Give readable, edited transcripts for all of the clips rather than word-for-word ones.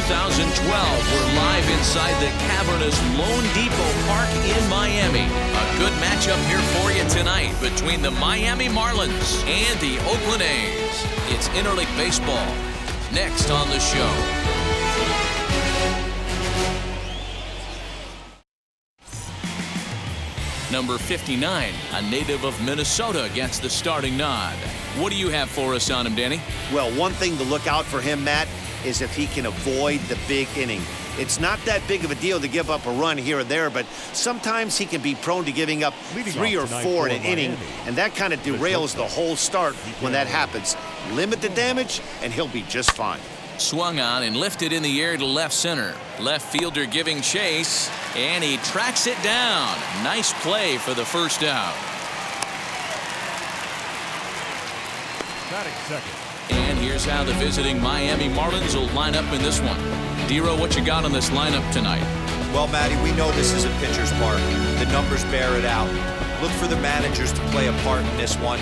2012. We're live inside the cavernous Lone Depot Park in Miami. A good matchup here for you tonight between the Miami Marlins and the Oakland A's. It's interleague baseball next on the show. Number 59, a native of Minnesota, gets the starting nod. What do you have for us on him, Danny? Well, one thing to look out for him, Matt, is if he can avoid the big inning. It's not that big of a deal to give up a run here or there, but sometimes he can be prone to giving up 3 or 4 in an inning, and that kind of derails the whole start when that happens. Limit the damage, and he'll be just fine. Swung on and lifted in the air to left center. Left fielder giving chase, and he tracks it down. Nice play for the first out. Batting second. And here's how the visiting Miami Marlins will line up in this one. Dero, what you got on this lineup tonight? Well, Matty, we know this is a pitcher's park. The numbers bear it out. Look for the managers to play a part in this one.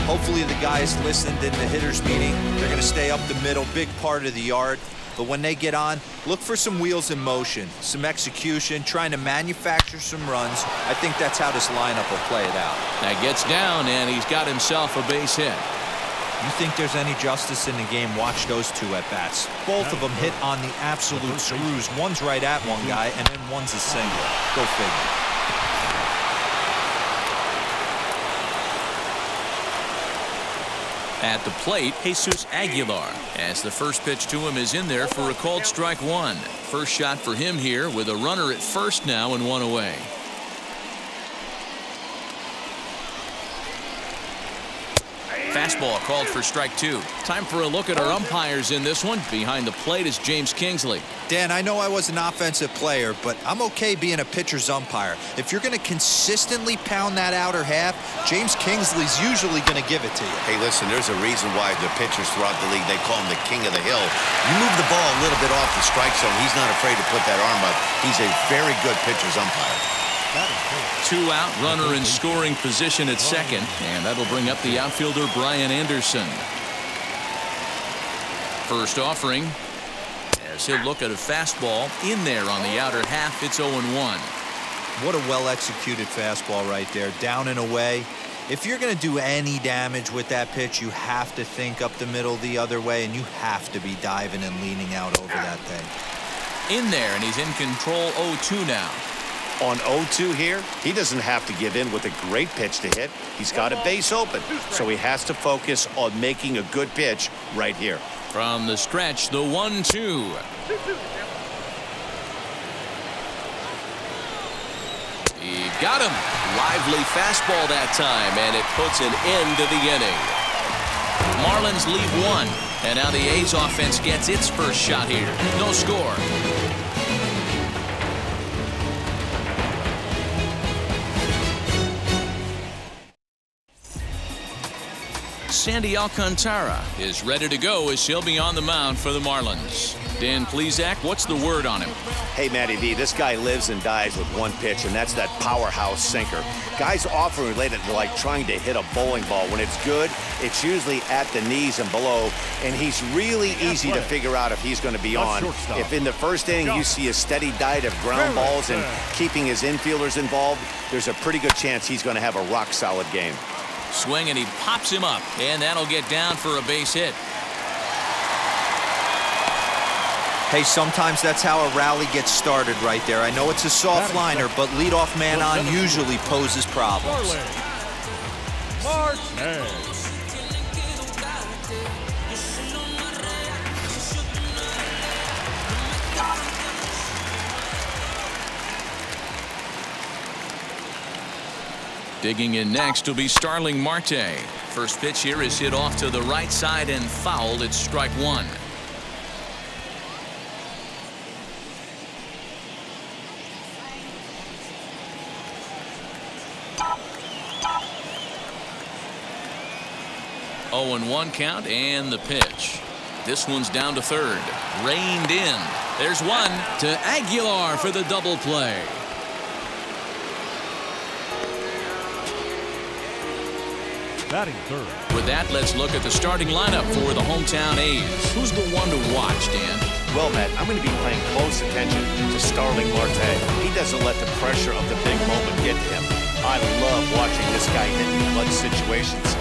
Hopefully the guys listened in the hitters meeting. They're going to stay up the middle, big part of the yard. But when they get on, look for some wheels in motion, some execution, trying to manufacture some runs. I think that's how this lineup will play it out. That gets down, and he's got himself a base hit. You think there's any justice in the game, watch those two at-bats. Both of them hit on the absolute screws. One's right at one guy, and then one's a single. Go figure. At the plate, Jesus Aguilar, as the first pitch to him is in there for a called strike one. First shot for him here with a runner at first now and one away. Fastball called for strike two. Time for a look at our umpires in this one. Behind the plate is James Kingsley. Dan, I know I was an offensive player, but I'm okay being a pitcher's umpire. If you're going to consistently pound that outer half, James Kingsley's usually going to give it to you. Hey, listen, there's a reason why the pitchers throughout the league, they call him the king of the hill. You move the ball a little bit off the strike zone, he's not afraid to put that arm up. He's a very good pitcher's umpire. 2 out, runner in scoring position at second, and that'll bring up the outfielder Brian Anderson. First offering, as he'll look at a fastball in there on the outer half. It's 0-1. What a well-executed fastball right there, down and away. If you're going to do any damage with that pitch, you have to think up the middle the other way, and you have to be diving and leaning out over that thing. In there, and he's in control. 0-2 now. On 0-2 here, he doesn't have to give in with a great pitch to hit. He's got a base open, so he has to focus on making a good pitch right here. From the stretch, the 1-2. He got him. Lively fastball that time, and it puts an end to the inning. Marlins lead 1, and now the A's offense gets its first shot here. No score. Sandy Alcantara is ready to go as he'll be on the mound for the Marlins. Dan Plesac, what's the word on him? Hey, Matty V, this guy lives and dies with one pitch, and that's that powerhouse sinker. Guys often relate it to like trying to hit a bowling ball. When it's good, it's usually at the knees and below, and he's really easy to figure out if he's going to be on. If in the first inning you see a steady diet of ground balls and keeping his infielders involved, there's a pretty good chance he's going to have a rock-solid game. Swing, and he pops him up, and that'll get down for a base hit. Hey, sometimes that's how a rally gets started right there. I know it's a soft liner, but leadoff man on usually poses problems. Martinez. Digging in next will be Starling Marte. First pitch here is hit off to the right side and fouled. It's strike one. Oh, and 1 count, and the pitch. This one's down to third. Reined in. There's one to Aguilar for the double play. Batting third. With that, let's look at the starting lineup for the hometown A's. Who's the one to watch, Dan? Well, Matt, I'm going to be paying close attention to Starling Marte. He doesn't let the pressure of the big moment get to him. I love watching this guy hit in clutch situations.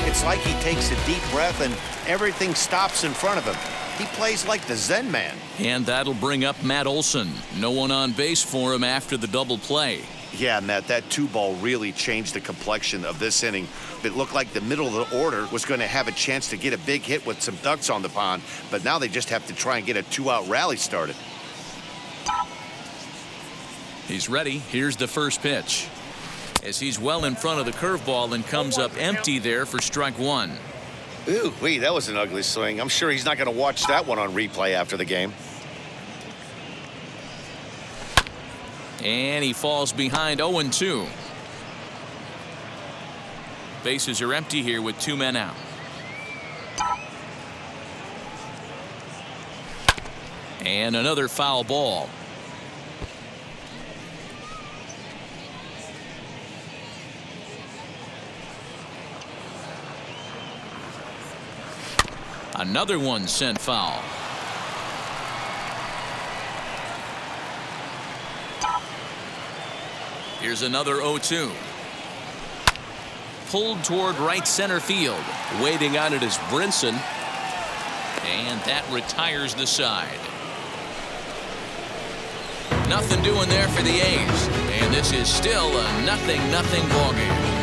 It's like he takes a deep breath and everything stops in front of him. He plays like the Zen man. And that'll bring up Matt Olson. No one on base for him after the double play. Yeah, Matt, that 2-ball really changed the complexion of this inning. It looked like the middle of the order was going to have a chance to get a big hit with some ducks on the pond, but now they just have to try and get a 2-out rally started. He's ready. Here's the first pitch. As he's well in front of the curveball and comes up empty there for strike one. Ooh, wee, that was an ugly swing. I'm sure he's not going to watch that one on replay after the game. And he falls behind 0-2. Bases are empty here with 2 men out. And another foul ball. Another one sent foul. Here's another 0-2. Pulled toward right center field. Waiting on it is Brinson. And that retires the side. Nothing doing there for the A's. And this is still a 0-0 ball game.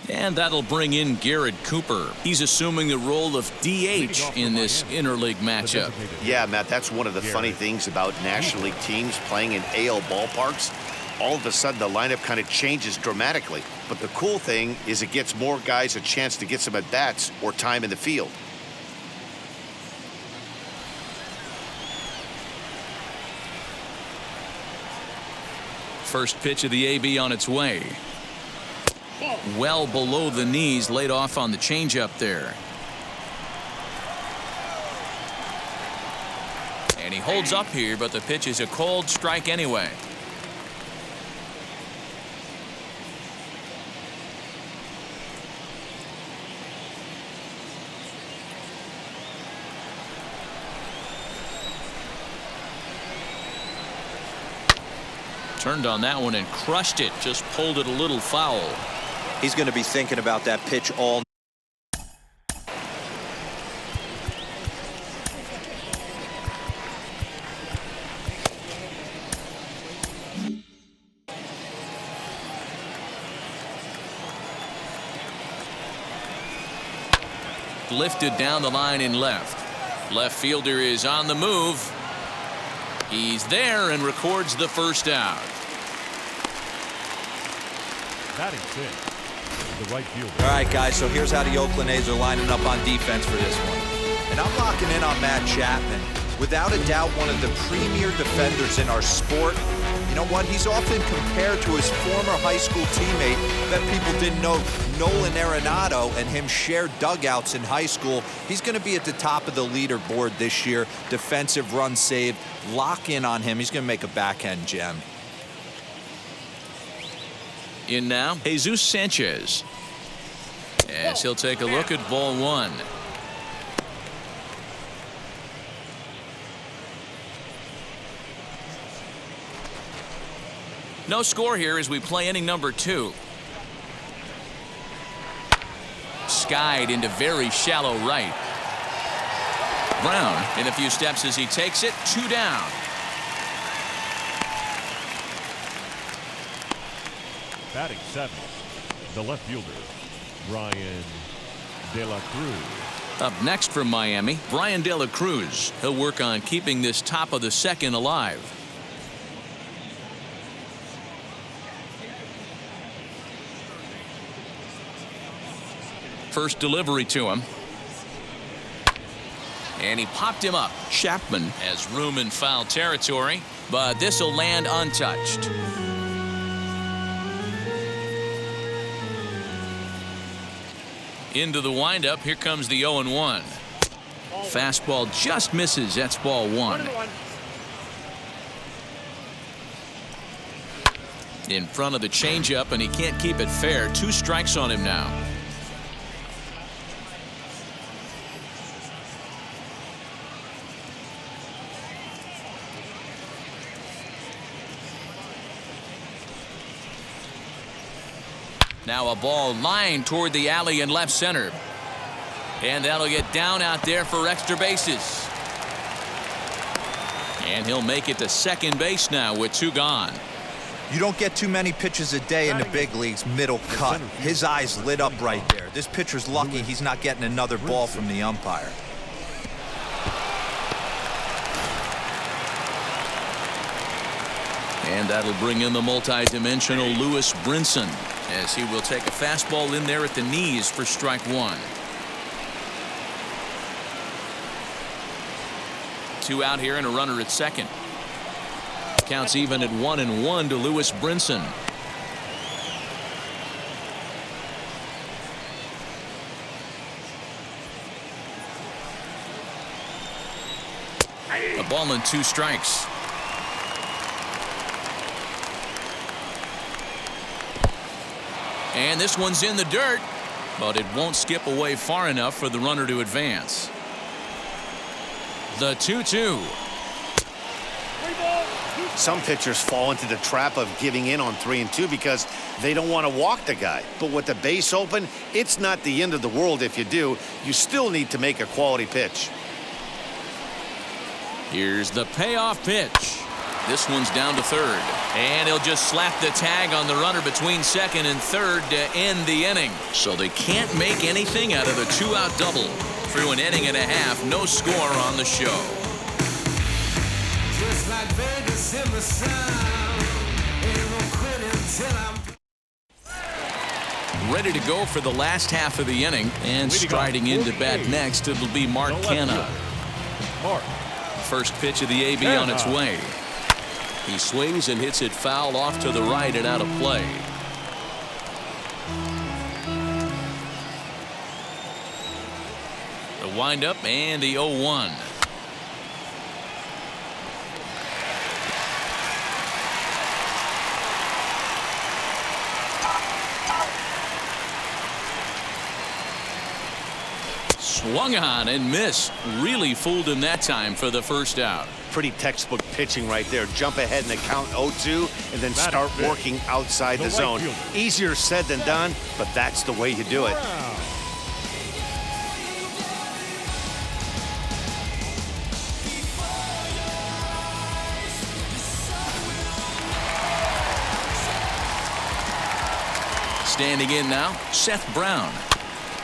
And that'll bring in Garrett Cooper. He's assuming the role of DH in this interleague matchup. Yeah, Matt, that's one of the funny things about National League teams playing in AL ballparks. All of a sudden, the lineup kind of changes dramatically. But the cool thing is it gets more guys a chance to get some at-bats or time in the field. First pitch of the AB on its way. Well below the knees, laid off on the changeup there. And he holds up here, but the pitch is a cold strike anyway. Turned on that one and crushed it. Just pulled it a little foul. He's going to be thinking about that pitch all. Lifted down the line in left. Left fielder is on the move. He's there and records the first out. Batting sixth, the right fielder. All right, guys, so here's how the Oakland A's are lining up on defense for this one. And I'm locking in on Matt Chapman. Without a doubt, one of the premier defenders in our sport. You know what? He's often compared to his former high school teammate that people didn't know, Nolan Arenado, and him shared dugouts in high school. He's going to be at the top of the leaderboard this year. Defensive runs saved. Lock in on him. He's going to make a backhand gem. In now, Jesus Sanchez. As he'll take a look at ball one. No score here as we play inning number 2. Skied into very shallow right. Brown in a few steps as he takes it. 2 down. Batting seventh, the left fielder, Brian De La Cruz. Up next from Miami, Brian De La Cruz. He'll work on keeping this top of the second alive. First delivery to him. And he popped him up. Chapman has room in foul territory, but this will land untouched. Into the windup. Here comes the 0-1. Fastball just misses. That's ball 1. In front of the changeup, and he can't keep it fair. 2 strikes on him now. Now a ball lined toward the alley in left center. And that'll get down out there for extra bases. And he'll make it to second base now with 2 gone. You don't get too many pitches a day in the big leagues middle cut. His eyes lit up right there. This pitcher's lucky he's not getting another ball from the umpire. And that'll bring in the multi-dimensional Lewis Brinson, as he will take a fastball in there at the knees for strike 1. 2 out here and a runner at second. Counts even at 1-1 to Lewis Brinson. A ball and 2 strikes. And this one's in the dirt, but it won't skip away far enough for the runner to advance. The 2-2. Some pitchers fall into the trap of giving in on 3 and 2 because they don't want to walk the guy. But with the base open, it's not the end of the world if you do. You still need to make a quality pitch. Here's the payoff pitch. This one's down to third. And he'll just slap the tag on the runner between second and third to end the inning. So they can't make anything out of the 2-out double. Through an inning and a half, no score on the show. Just like Vegas in the sun, ain't no quitting till I'm ready to go for the last half of the inning. And striding into bat next, it'll be Mark Canha. First pitch of the AB on its way. He swings and hits it foul off to the right and out of play. The windup and the 0-1. Swung on and missed. Really fooled him that time for the first out. Pretty textbook pitching right there. Jump ahead in the count 0-2 and then start working outside the zone. Easier said than done, but that's the way you do it. Standing in now, Seth Brown.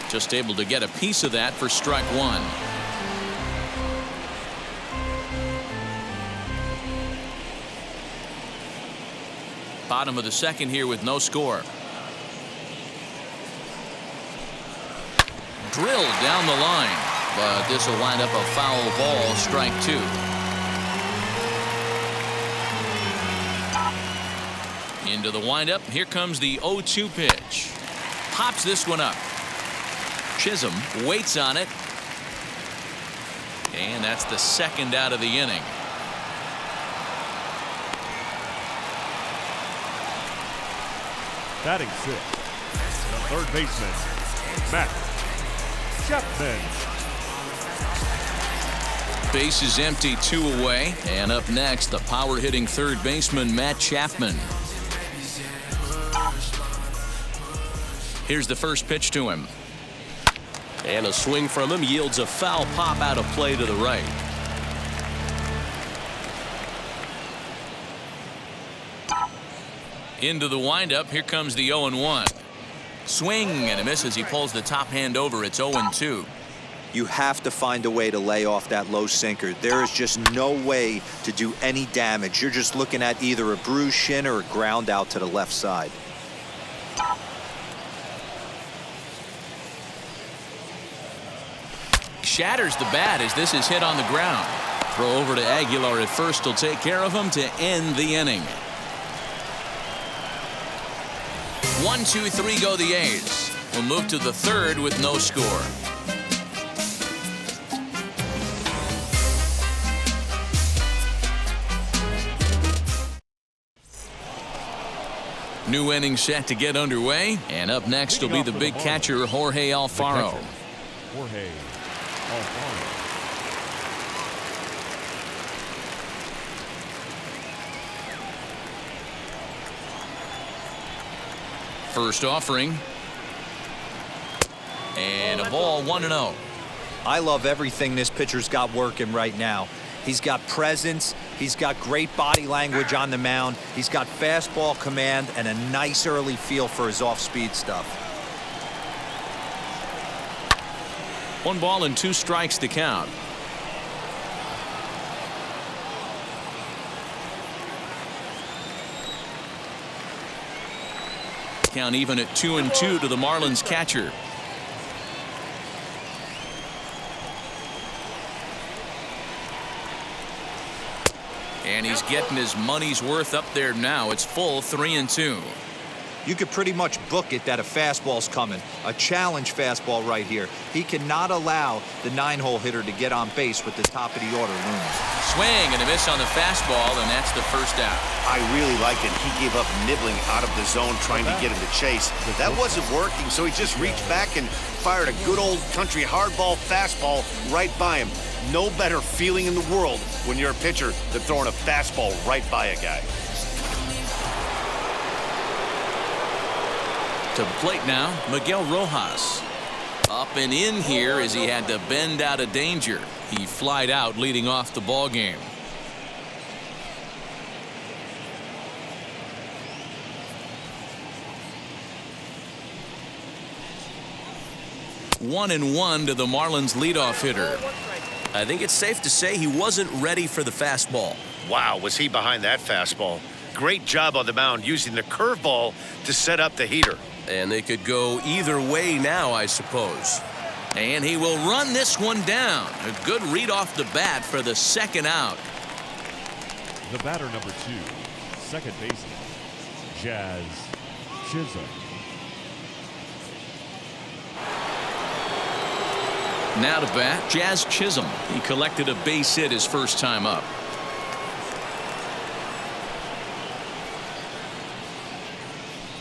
Just able to get a piece of that for strike 1. Bottom of the second here with no score. Drilled down the line, but this will wind up a foul ball, strike 2. Into the windup. Here comes the 0-2 pitch. Pops this one up. Chisholm waits on it. And that's the second out of the inning. Batting 6, the third baseman, Matt Chapman. Base is empty, 2 away. And up next, the power-hitting third baseman, Matt Chapman. Here's the first pitch to him. And a swing from him yields a foul pop out of play to the right. Into the windup. Here comes the 0-1. Swing and a miss as he pulls the top hand over. It's 0-2. You have to find a way to lay off that low sinker. There is just no way to do any damage. You're just looking at either a bruised shin or a ground out to the left side. Shatters the bat as this is hit on the ground. Throw over to Aguilar at first will take care of him to end the inning. 1-2-3 go the A's. We'll move to the third with no score. New inning set to get underway, and up next will be the big catcher, Jorge Alfaro. Jorge Alfaro. First offering. And a ball 1-0. I love everything this pitcher's got working right now. He's got presence. He's got great body language on the mound. He's got fastball command and a nice early feel for his off-speed stuff. 1 ball and 2 strikes to count. Count even at 2-2 to the Marlins catcher. And he's getting his money's worth up there now. It's full 3-2. You could pretty much book it that a fastball's coming. A challenge fastball right here. He cannot allow the 9-hole hitter to get on base with the top of the order looming. Swing and a miss on the fastball, and that's the first out. I really liked it. He gave up nibbling out of the zone trying to get him to chase. That wasn't working, so he just reached back and fired a good old country hardball fastball right by him. No better feeling in the world when you're a pitcher than throwing a fastball right by a guy. To the plate now, Miguel Rojas. Up and in here as he had to bend out of danger. He flied out leading off the ball game. One and one to the Marlins leadoff hitter. I think it's safe to say he wasn't ready for the fastball. Wow, was he behind that fastball. Great job on the mound using the curveball to set up the heater. And they could go either way now, I suppose. And he will run this one down. A good read off the bat for the second out. The batter number 2, second baseman, Jazz Chisholm. Now to bat, Jazz Chisholm. He collected a base hit his first time up.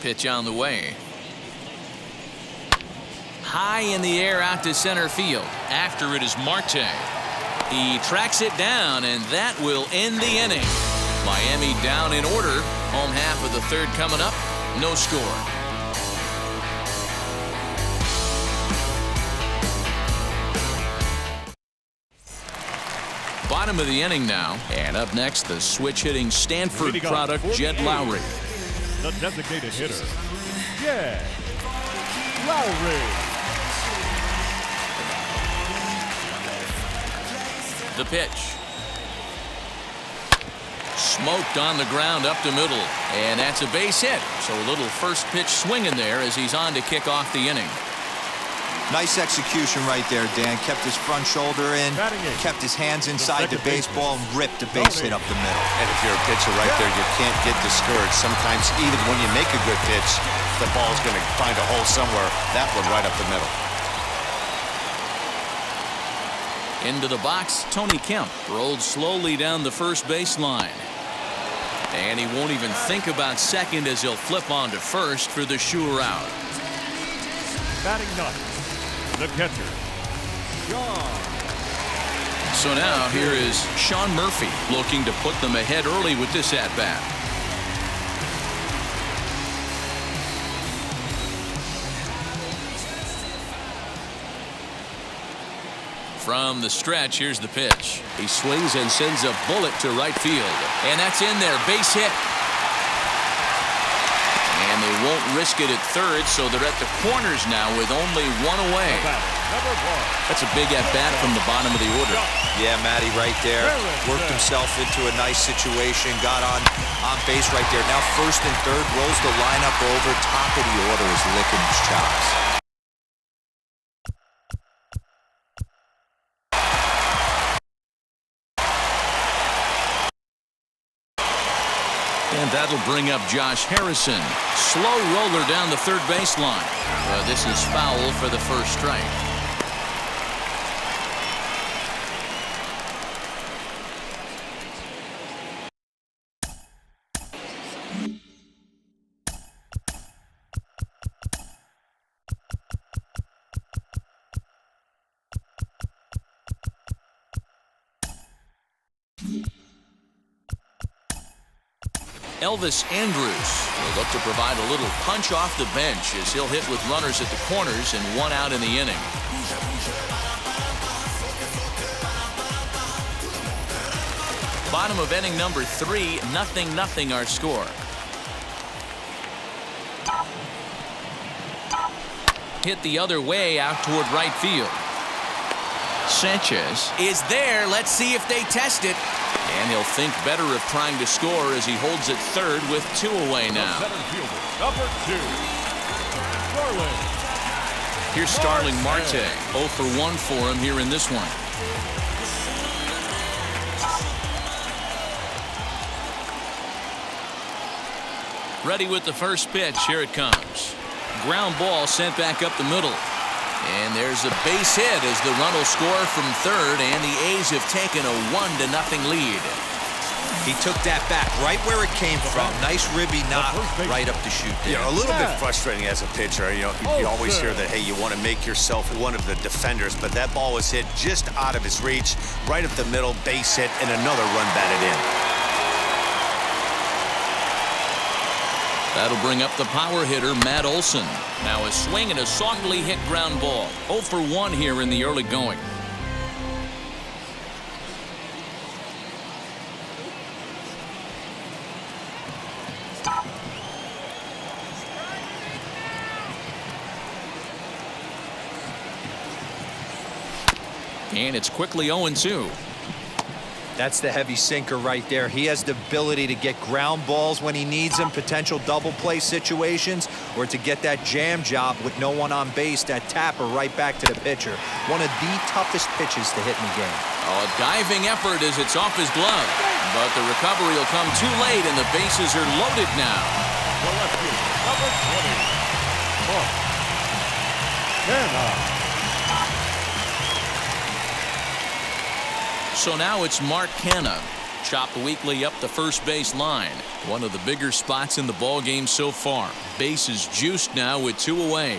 Pitch on the way. High in the air out to center field. After it is Marte. He tracks it down, and that will end the inning. Miami down in order. Home half of the third coming up. No score. Bottom of the inning now. And up next, the switch-hitting Stanford product, Jed Lowry. The designated hitter, Jed Lowry. The pitch. Smoked on the ground up the middle. And that's a base hit. So a little first pitch swing in there as he's on to kick off the inning. Nice execution right there, Dan. Kept his front shoulder in, kept his hands inside the baseball, and ripped the base hit up the middle. And if you're a pitcher right there, you can't get discouraged. Sometimes even when you make a good pitch, the ball's going to find a hole somewhere. That one right up the middle. Into the box, Tony Kemp rolled slowly down the first baseline. And he won't even think about second as he'll flip on to first for the sure out. Batting ninth, the catcher, Sean. So now here is Sean Murphy looking to put them ahead early with this at-bat. From the stretch, here's the pitch. He swings and sends a bullet to right field. And that's in there, base hit. And they won't risk it at third, so they're at the corners now with only one away. That's a big at-bat from the bottom of the order. Yeah, Matty right there. Worked himself into a nice situation, got on base right there. Now first and third, rolls the lineup over. Top of the order is licking his chops. And that'll bring up Josh Harrison. Slow roller down the third baseline. This is foul for the first strike. Elvis Andrus will look to provide a little punch off the bench as he'll hit with runners at the corners and 1 out in the inning. Bottom of inning number 3, 0-0 our score. Hit the other way out toward right field. Sanchez is there. Let's see if they test it. And he'll think better of trying to score as he holds it third with 2 away now. Center fielder, number 2, Marlins. Here's Starling Marte. 0 for 1 for him here in this one. Ready with the first pitch. Here it comes. Ground ball sent back up the middle. And there's a base hit as the run will score from third, and the A's have taken a 1-0 lead. He took that back right where it came from. Nice ribby knock right up the chute there. Yeah, a little bit frustrating as a pitcher. You always hear that, hey, you want to make yourself one of the defenders, but that ball was hit just out of his reach, right up the middle, base hit, and another run batted in. That'll bring up the power hitter, Matt Olson. Now a swing and a softly hit ground ball. 0 for 1 here in the early going. And it's quickly 0-2. That's the heavy sinker right there. He has the ability to get ground balls when he needs them, potential double play situations, or to get that jam job with no one on base, that tapper right back to the pitcher. One of the toughest pitches to hit in the game. A diving effort as it's off his glove. But the recovery will come too late, and the bases are loaded now. The left fielder, number 20, Mark Canha. So now it's Mark Canha. Chopped weakly up the first base line. One of the bigger spots in the ball game so far. Base is juiced now with 2 away.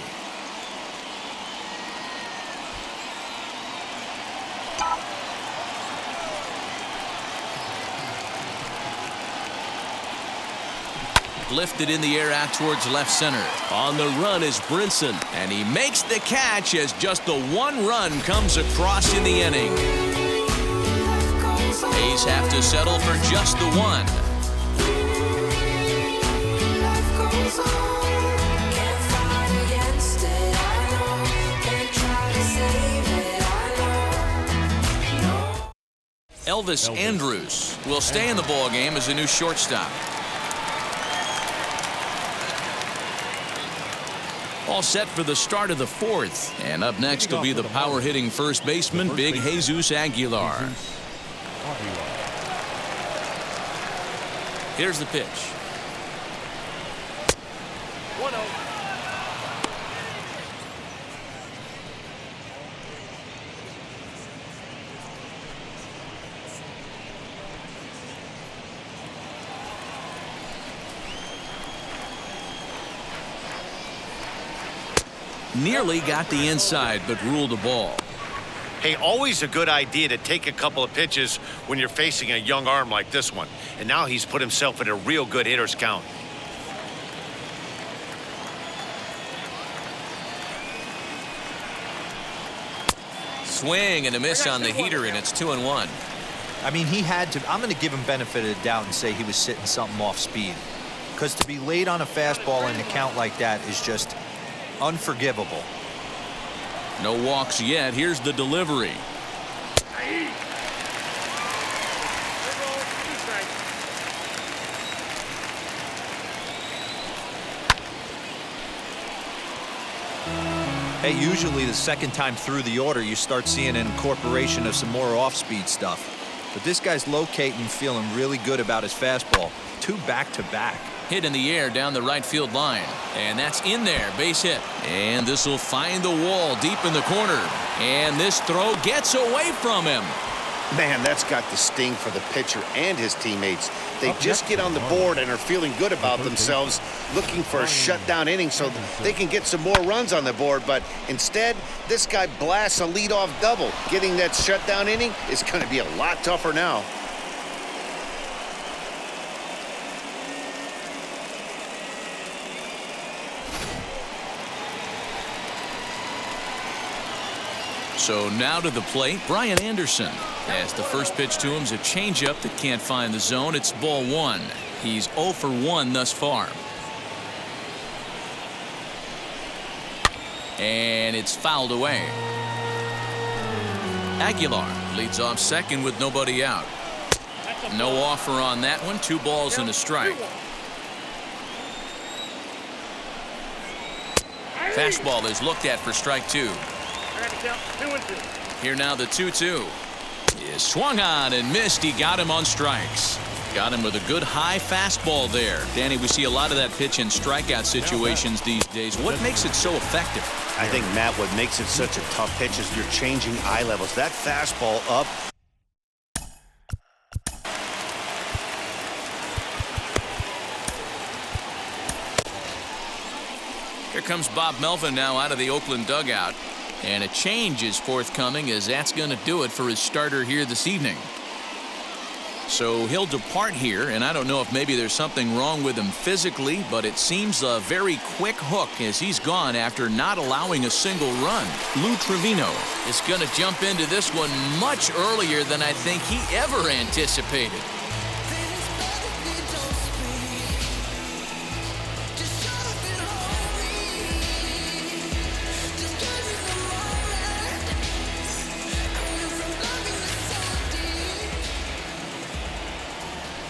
Lifted in the air out towards left center. On the run is Brinson. And he makes the catch as just the 1 run comes across in the inning. A's have to settle for just the 1. Elvis Andrus will stay in the ball game as a new shortstop. All set for the start of the 4th. And up next will be the power-hitting first baseman, Big Jesus Aguilar. Here's the pitch. 1-0. Nearly got the inside, but ruled a ball. Hey, always a good idea to take a couple of pitches when you're facing a young arm like this one. And now he's put himself in a real good hitter's count. Swing and a miss on the heater, and it's 2-1. I mean, he had to. I'm going to give him benefit of the doubt and say he was sitting something off speed. Because to be late on a fastball in a count like that is just unforgivable. No walks yet. Here's the delivery. Hey, usually the second time through the order, you start seeing an incorporation of some more off-speed stuff. But this guy's locating and feeling really good about his fastball. 2 back-to-back. Hit in the air down the right field line. And that's in there. Base hit. And this will find the wall deep in the corner. And this throw gets away from him. Man, that's got the sting for the pitcher and his teammates. They just get on the board and are feeling good about themselves, looking for a shutdown inning so they can get some more runs on the board. But instead, this guy blasts a leadoff double. Getting that shutdown inning is going to be a lot tougher now. So now to the plate, Brian Anderson. As the first pitch to him is a changeup that can't find the zone. It's ball one. He's 0 for 1 thus far. And it's fouled away. Aguilar leads off second with nobody out. No offer on that one. 2 balls and a strike. Fastball is looked at for strike 2. Here now the 2-2. Is swung on and missed. He got him on strikes. Got him with a good high fastball there. Danny, we see a lot of that pitch in strikeout situations these days. What makes it so effective? I think, Matt, what makes it such a tough pitch is you're changing eye levels. That fastball up. Here comes Bob Melvin now out of the Oakland dugout. And a change is forthcoming, as that's going to do it for his starter here this evening. So he'll depart here, and I don't know if maybe there's something wrong with him physically, but it seems a very quick hook as he's gone after not allowing a single run. Lou Trevino is going to jump into this one much earlier than I think he ever anticipated.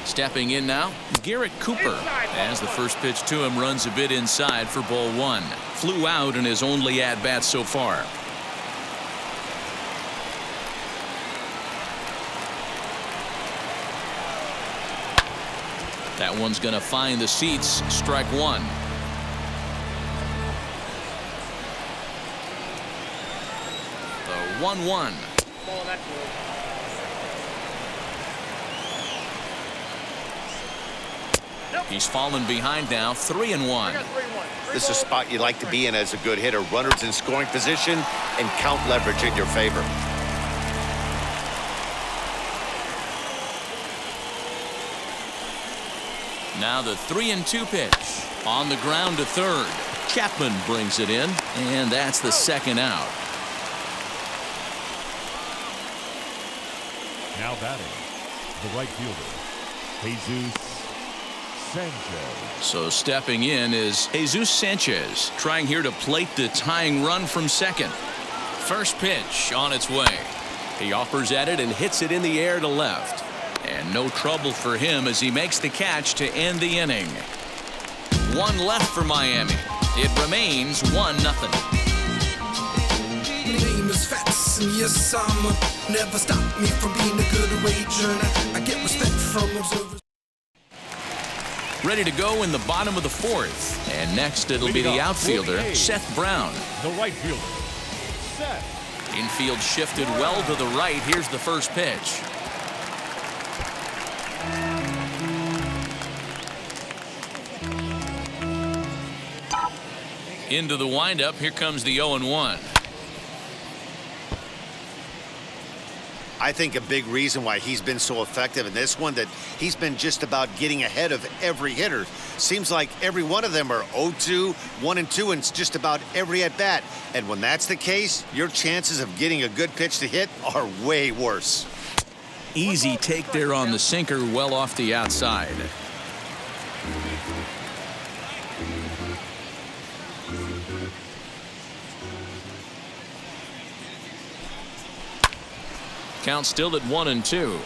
Stepping in now, Garrett Cooper, as the first pitch to him runs a bit inside for ball one. Flew out in his only at-bat so far. That one's going to find the seats. Strike one. The 1-1. He's fallen behind now, 3-1. This is a spot you like to be in as a good hitter. Runners in scoring position and count leverage in your favor. Now the 3-2 pitch. On the ground to third. Chapman brings it in, and that's the second out. Now batting, the right fielder, Jesus Sanchez. So stepping in is Jesus Sanchez, trying here to plate the tying run from second. First pitch on its way. He offers at it and hits it in the air to left. And no trouble for him as he makes the catch to end the inning. 1 left for Miami. It remains 1-0. Name is Fats, and yes, never stop me from being a good wager. I get respect from observers. Ready to go in the bottom of the 4th. And next it'll be the outfielder, Seth Brown. The right fielder, Seth. Infield shifted well to the right. Here's the first pitch. Into the windup. Here comes the 0-1. I think a big reason why he's been so effective in this one, that he's been just about getting ahead of every hitter. Seems like every one of them are 0-2, 1-2, and it's just about every at bat. And when that's the case, your chances of getting a good pitch to hit are way worse. Easy take there on the sinker, well off the outside. Count still at 1-2.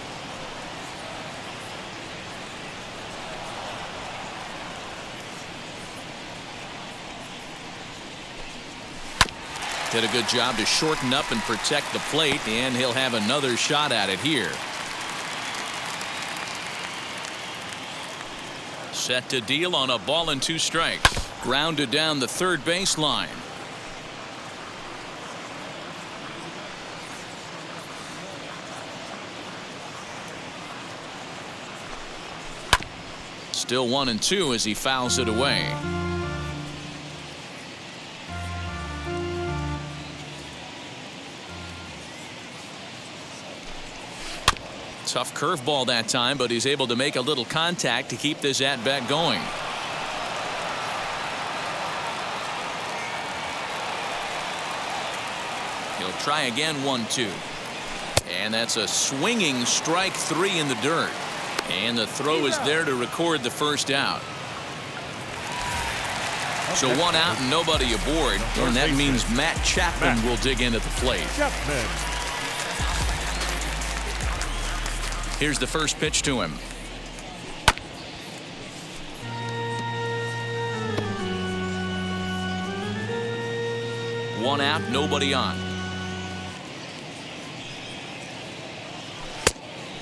Did a good job to shorten up and protect the plate, and he'll have another shot at it here. Set to deal on a ball and 2 strikes. Grounded down the third baseline. Still 1-2 as he fouls it away. Tough curveball that time, but he's able to make a little contact to keep this at-bat going. He'll try again, 1-2. And that's a swinging strike 3 in the dirt. And the throw is there to record the first out. So 1 out and nobody aboard. And that means Matt Chapman will dig in at the plate. Here's the first pitch to him. One out, nobody on.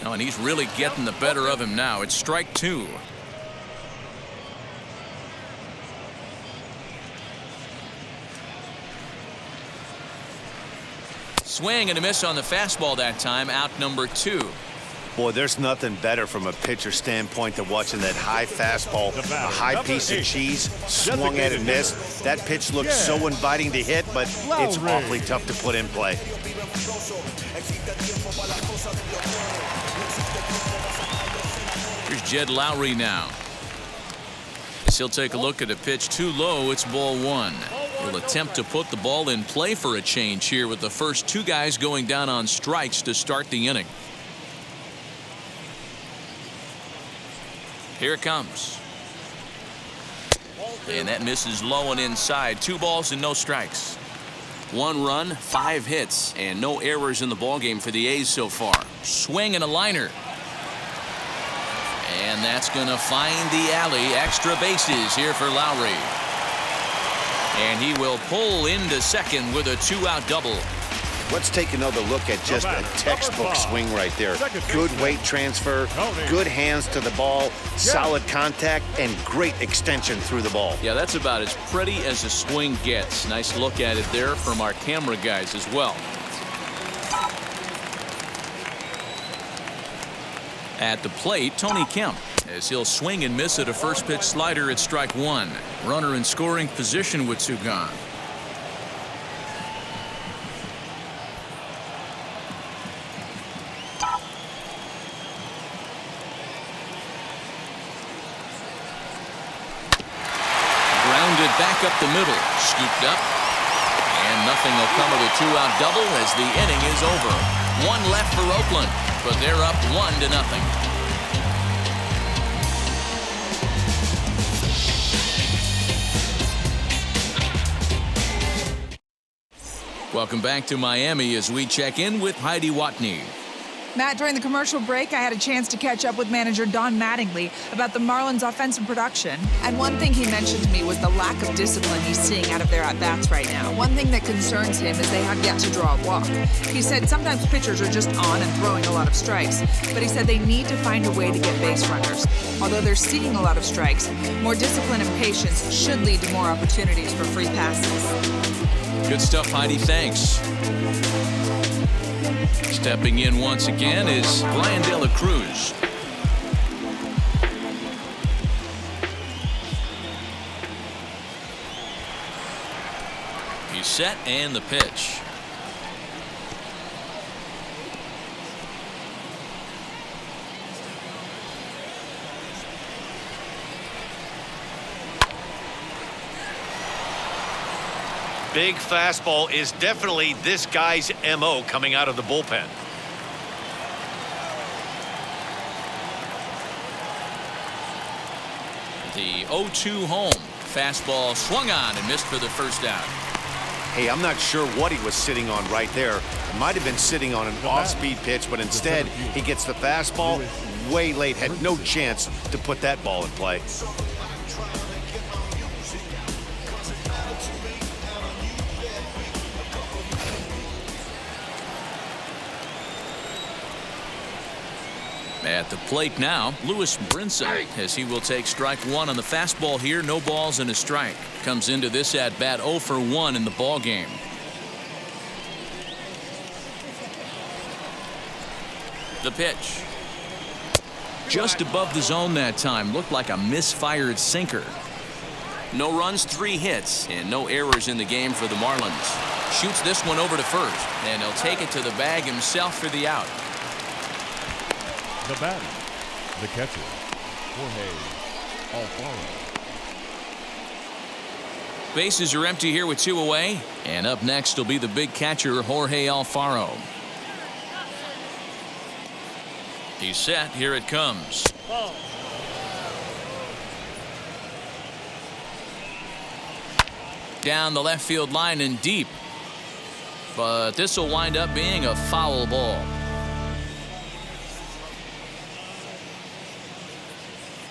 Oh, and he's really getting the better of him now. It's strike 2. Swing and a miss on the fastball that time. Out number 2. Boy, there's nothing better from a pitcher standpoint than watching that high fastball, a high piece of cheese, swung at and missed. That pitch looks so inviting to hit, but it's awfully tough to put in play. Here's Jed Lowry now. As he'll take a look at a pitch too low. It's ball 1. He'll attempt to put the ball in play for a change here with the first 2 guys going down on strikes to start the inning. Here it comes. And that misses low and inside. 2 balls and no strikes. 1 run, 5 hits, and no errors in the ballgame for the A's so far. Swing and a liner. And that's going to find the alley. Extra bases here for Lowry. And he will pull into second with a 2-out double. Let's take another look at just a textbook swing right there. Good weight transfer, good hands to the ball, solid contact, and great extension through the ball. Yeah, that's about as pretty as a swing gets. Nice look at it there from our camera guys as well. At the plate, Tony Kemp, as he'll swing and miss at a first pitch slider at strike 1. Runner in scoring position with 2 gone. Back up the middle, scooped up, and nothing will come of a 2-out double as the inning is over. 1 left for Oakland, but they're up 1-0. Welcome back to Miami as we check in with Heidi Watney. Matt, during the commercial break, I had a chance to catch up with manager Don Mattingly about the Marlins' offensive production. And one thing he mentioned to me was the lack of discipline he's seeing out of their at-bats right now. One thing that concerns him is they have yet to draw a walk. He said sometimes pitchers are just on and throwing a lot of strikes, but he said they need to find a way to get base runners. Although they're seeing a lot of strikes, more discipline and patience should lead to more opportunities for free passes. Good stuff, Heidi. Thanks. Stepping in once again is Brian De La Cruz. He's set and the pitch. Big fastball is definitely this guy's MO coming out of the bullpen. The 0-2 home. Fastball swung on and missed for the first out. Hey, I'm not sure what he was sitting on right there. It might have been sitting on an off-speed pitch, but instead he gets the fastball way late. Had no chance to put that ball in play. At the plate now, Lewis Brinson, as he will take strike 1 on the fastball here. No balls and a strike. Comes into this at bat 0 for 1 in the ball game. The pitch. Just above the zone that time. Looked like a misfired sinker. No runs, 3 hits, and no errors in the game for the Marlins. Shoots this one over to first, and he'll take it to the bag himself for the out. The batter, the catcher, Jorge Alfaro. Bases are empty here with 2 away. And up next will be the big catcher, Jorge Alfaro. He's set. Here it comes. Down the left field line and deep. But this will wind up being a foul ball.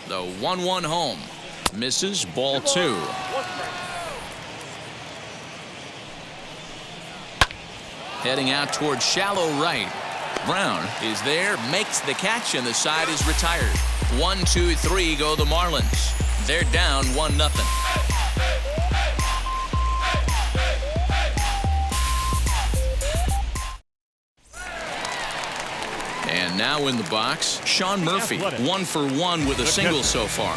The 1-1 home. Misses, ball 2. Heading out towards shallow right. Brown is there, makes the catch, and the side is retired. 1, 2, 3 go the Marlins. They're down 1-0. And now in the box, Sean Murphy, 1 for 1 with a single so far.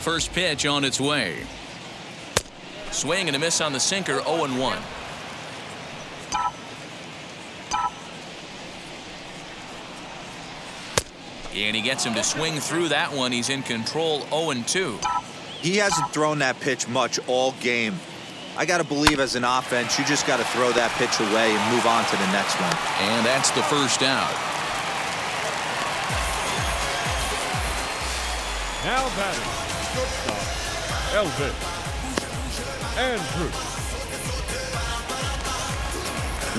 First pitch on its way. Swing and a miss on the sinker, 0-1. And he gets him to swing through that one. He's in control, 0-2. He hasn't thrown that pitch much all game. I got to believe as an offense, you just got to throw that pitch away and move on to the next one. And that's the first out. Now batting, shortstop, Elvis Andrews.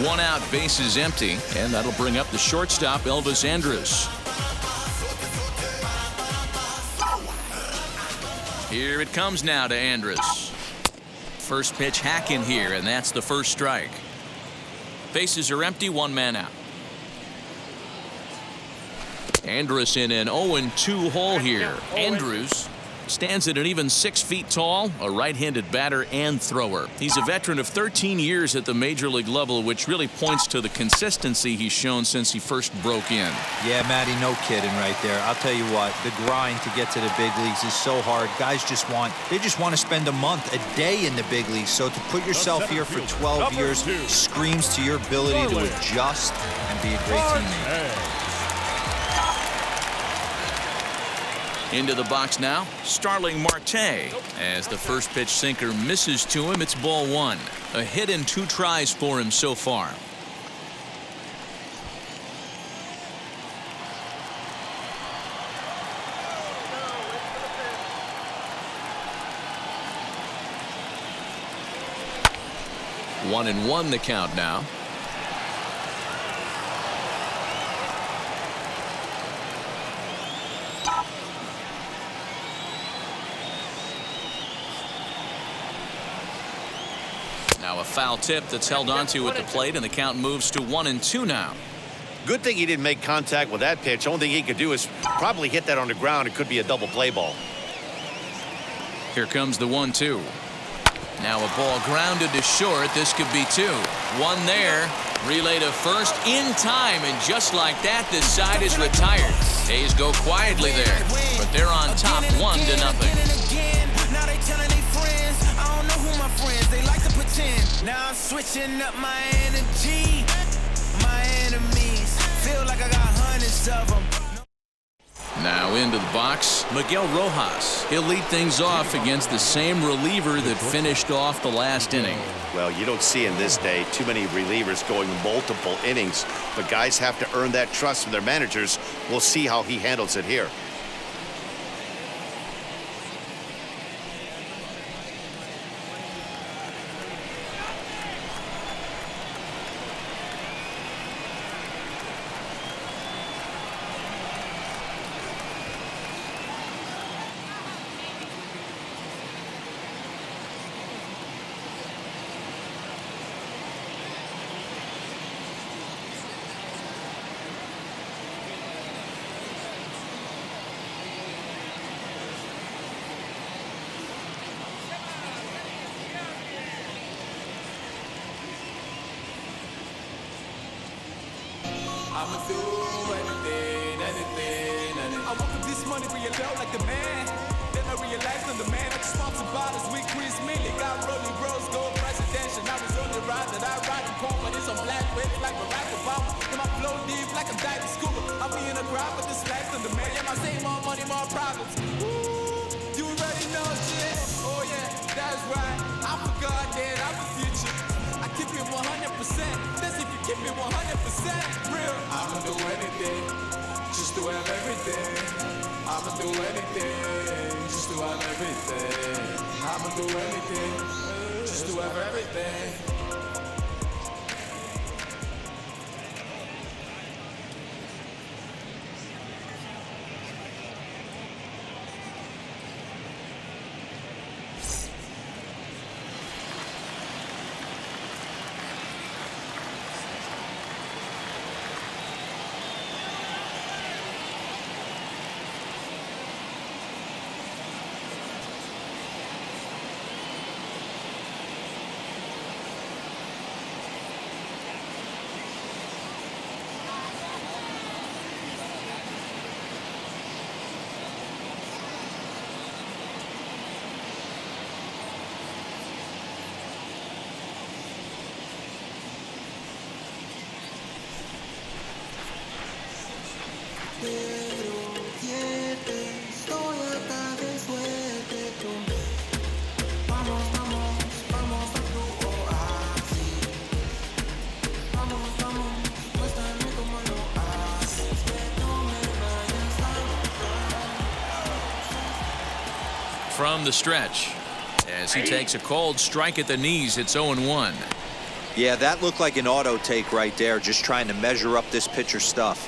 1 out, bases empty, and that'll bring up the shortstop, Elvis Andrus. Here it comes now to Andrus. First pitch hack in here, and that's the first strike. Bases are empty, 1 man out. Andrus in an 0-2 hole here. Andrus stands at an even 6 feet tall, a right-handed batter and thrower. He's a veteran of 13 years at the major league level, which really points to the consistency he's shown since he first broke in. Yeah, Matty, no kidding right there. I'll tell you what, the grind to get to the big leagues is so hard. Guys just want to spend a month, a day in the big leagues. So to put yourself here for 12 years screams to your ability to adjust and be a great teammate. Into the box now, Starling Marte. As the first pitch sinker misses to him, it's ball 1. A hit and 2 tries for him so far. One and 1 the count now. Now a foul tip that's held onto at the plate, and the count moves to 1-2 now. Good thing he didn't make contact with that pitch. Only thing he could do is probably hit that on the ground. It could be a double play ball. Here comes the 1-2. Now a ball grounded to short. This could be 2. 1 there. Relay to first in time, and just like that, this side is retired. A's go quietly there, but they're on top 1-0. Now they telling their friends, I don't know who my friends, they like to pretend. Now I'm switching up my energy. My enemies feel like I got hundreds of them. Now into the box, Miguel Rojas. He'll lead things off against the same reliever that finished off the last inning. Well, you don't see in this day too many relievers going multiple innings, but guys have to earn that trust from their managers. We'll see how he handles it here. I'ma do anything. I woke up this morning money real low like the man. Then I realized I'm the man. I just bought some bottles with Chris Millie. Got rolling rose gold presidential. I was on the ride that I ride in confidence on black whip like Barack Obama. And my flow deep like I'm diving scuba. I'll be in a crowd with the slacks on the man. Yeah, my same more money, more problems. Woo, you already know shit. Oh yeah, that's right. I forgot that I'm the future. I keep it 100%. That's if you keep it 100% real. I'ma do anything, just to have everything. I'ma do anything, just to have everything. I'ma do anything, just to have everything. From the stretch as he takes a cold strike at the knees. It's 0-1. Yeah, that looked like an auto take right there, just trying to measure up this pitcher's stuff.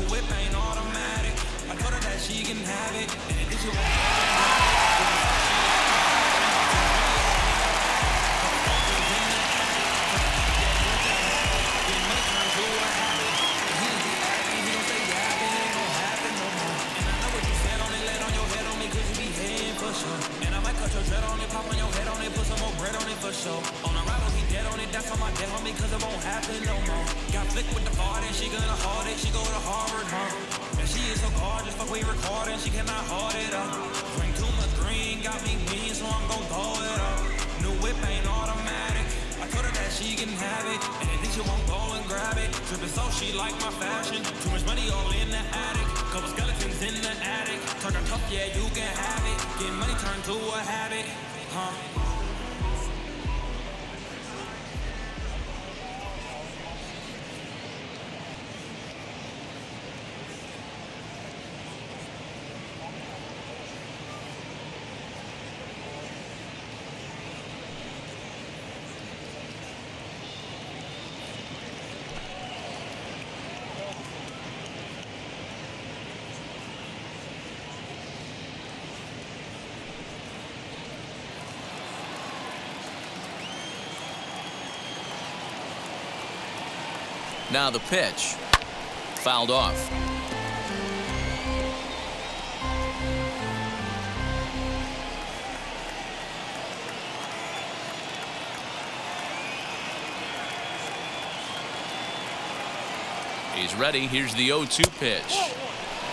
Whip ain't automatic. I told her that she can have it. And this shit and I might cut your dread on it, pop on your head on it, put some more bread on it for sure. On arrival, he dead on it, that's on my dead homie, cause it won't happen no more. Got flicked with the fart and she gonna hard it, she go to Harvard, huh? And she is so gorgeous, fuck we recording, she cannot hold it up. Drink too much green, got me mean, so I'm gon' blow it up. New whip ain't automatic, I told her that she can have it, and if she won't go and grab it. Trippin' so she like my fashion, too much money all in the attic. Couple skeletons in the attic, turn her tough, yeah, you can have it. Get money turned to a habit, huh? Now the pitch. Fouled off. He's ready. Here's the 0-2 pitch.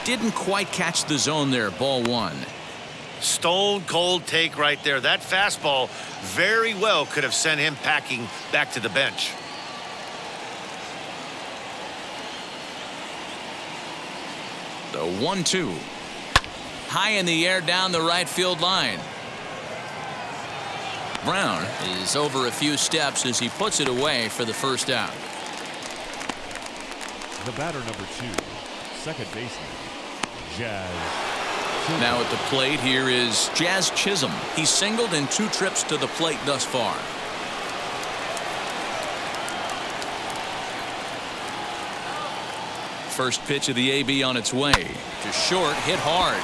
Didn't quite catch the zone there. Ball one. Stone cold take right there. That fastball very well could have sent him packing back to the bench. The 1-2. High in the air down the right field line. Brown is over a few steps as he puts it away for the first out. The batter, number 2, second baseman, Jazz. Now at the plate, here is Jazz Chisholm. He's singled in 2 trips to the plate thus far. First pitch of the AB on its way. To short, hit hard.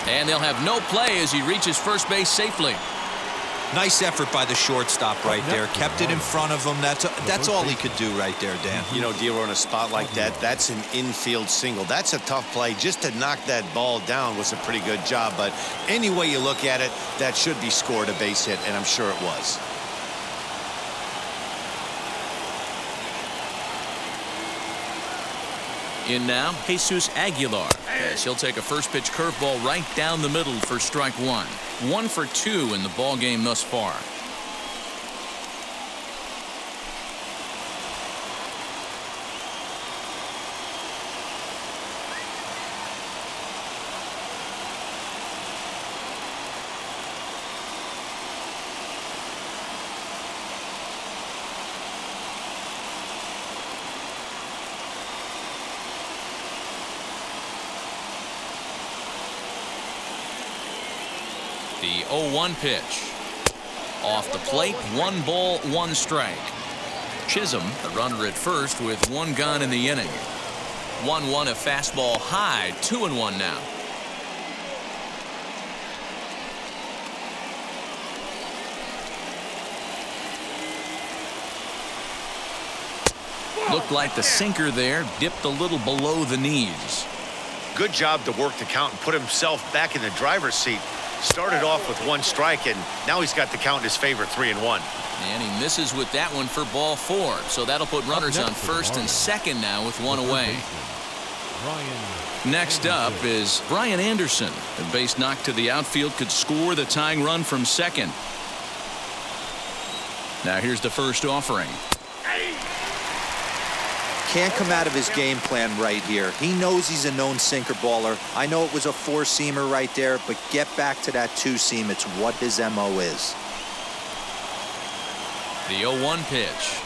And they'll have no play as he reaches first base safely. Nice effort by the shortstop right there. Kept it in front of him. That's all he could do right there, Dan. You know, D'Lo, in a spot like that, that's an infield single. That's a tough play. Just to knock that ball down was a pretty good job. But any way you look at it, that should be scored a base hit, and I'm sure it was. In now, Jesus Aguilar, as he'll take a first pitch curveball right down the middle for strike 1. 1 for 2 in the ball game thus far. The 0-1 pitch. Off the plate, 1 ball, 1 strike. Chisholm, the runner at first with 1 gone in the inning. 1-1 a fastball high, 2-1 now. Looked like the sinker there dipped a little below the knees. Good job to work the count and put himself back in the driver's seat. Started off with 1 strike, and now he's got the count in his favor, 3-1. And he misses with that one for ball 4. So that'll put runners on first and second now with 1 away. Next up is Brian Anderson. A base knock to the outfield could score the tying run from second. Now here's the first offering. Can't come out of his game plan right here. He knows he's a known sinker baller. I know it was a 4-seamer right there, but get back to that 2-seam. It's what his MO is. The 0-1 pitch.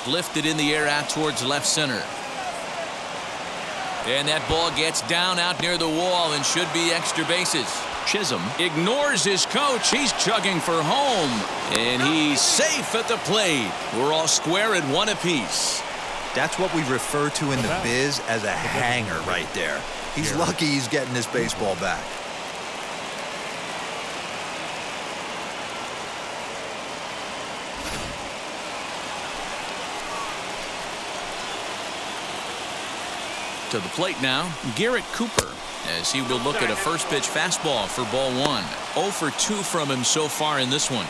Lifted in the air out towards left center. And that ball gets down out near the wall and should be extra bases. Chisholm ignores his coach. He's chugging for home. And he's safe at the plate. We're all square at 1 apiece. That's what we refer to in the biz as a hanger right there. He's lucky he's getting this baseball back. To the plate now, Garrett Cooper, as he will look at a first pitch fastball for ball 1. 0 for 2 from him so far in this one.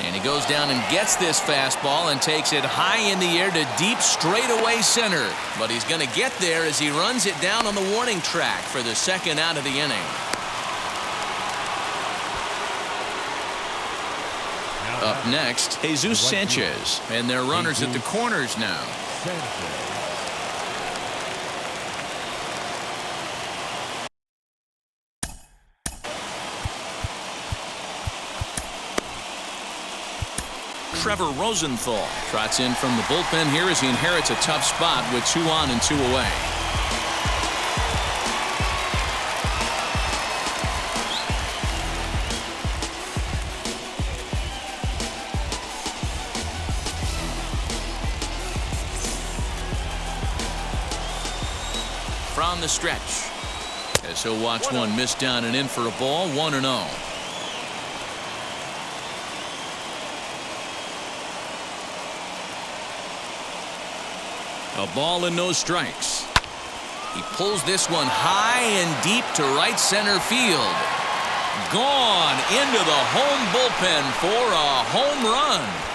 And he goes down and gets this fastball and takes it high in the air to deep straightaway center. But he's going to get there as he runs it down on the warning track for the second out of the inning. Up next, Jesus Sanchez, and their runners at the corners now. Trevor Rosenthal trots in from the bullpen here as he inherits a tough spot with 2 on and 2 away. From the stretch, as he'll watch one miss down and in for a ball, 1-0. A ball and no strikes. He pulls this one high and deep to right center field. Gone into the home bullpen for a home run.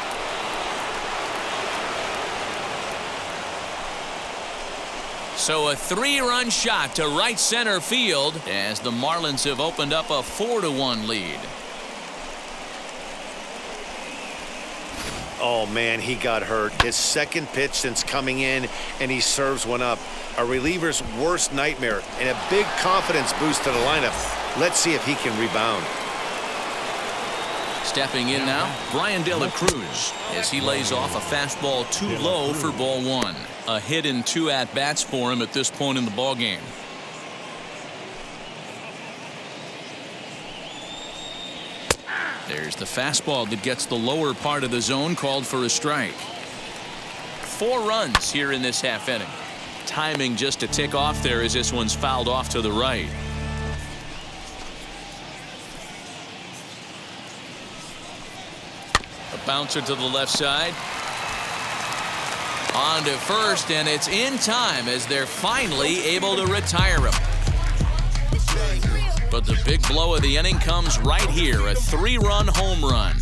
So a 3-run shot to right center field as the Marlins have opened up a 4-1 lead. Oh, man, he got hurt. His second pitch since coming in, and he serves one up. A reliever's worst nightmare and a big confidence boost to the lineup. Let's see if he can rebound. Stepping in now, Brian De La Cruz, as he lays off a fastball too low for ball one. A hit and 2 at-bats for him at this point in the ballgame. There's the fastball that gets the lower part of the zone, called for a strike. 4 runs here in this half inning. Timing just to tick off there as this one's fouled off to the right. A bouncer to the left side. On to first, and it's in time as they're finally able to retire him. But the big blow of the inning comes right here, a 3-run home run.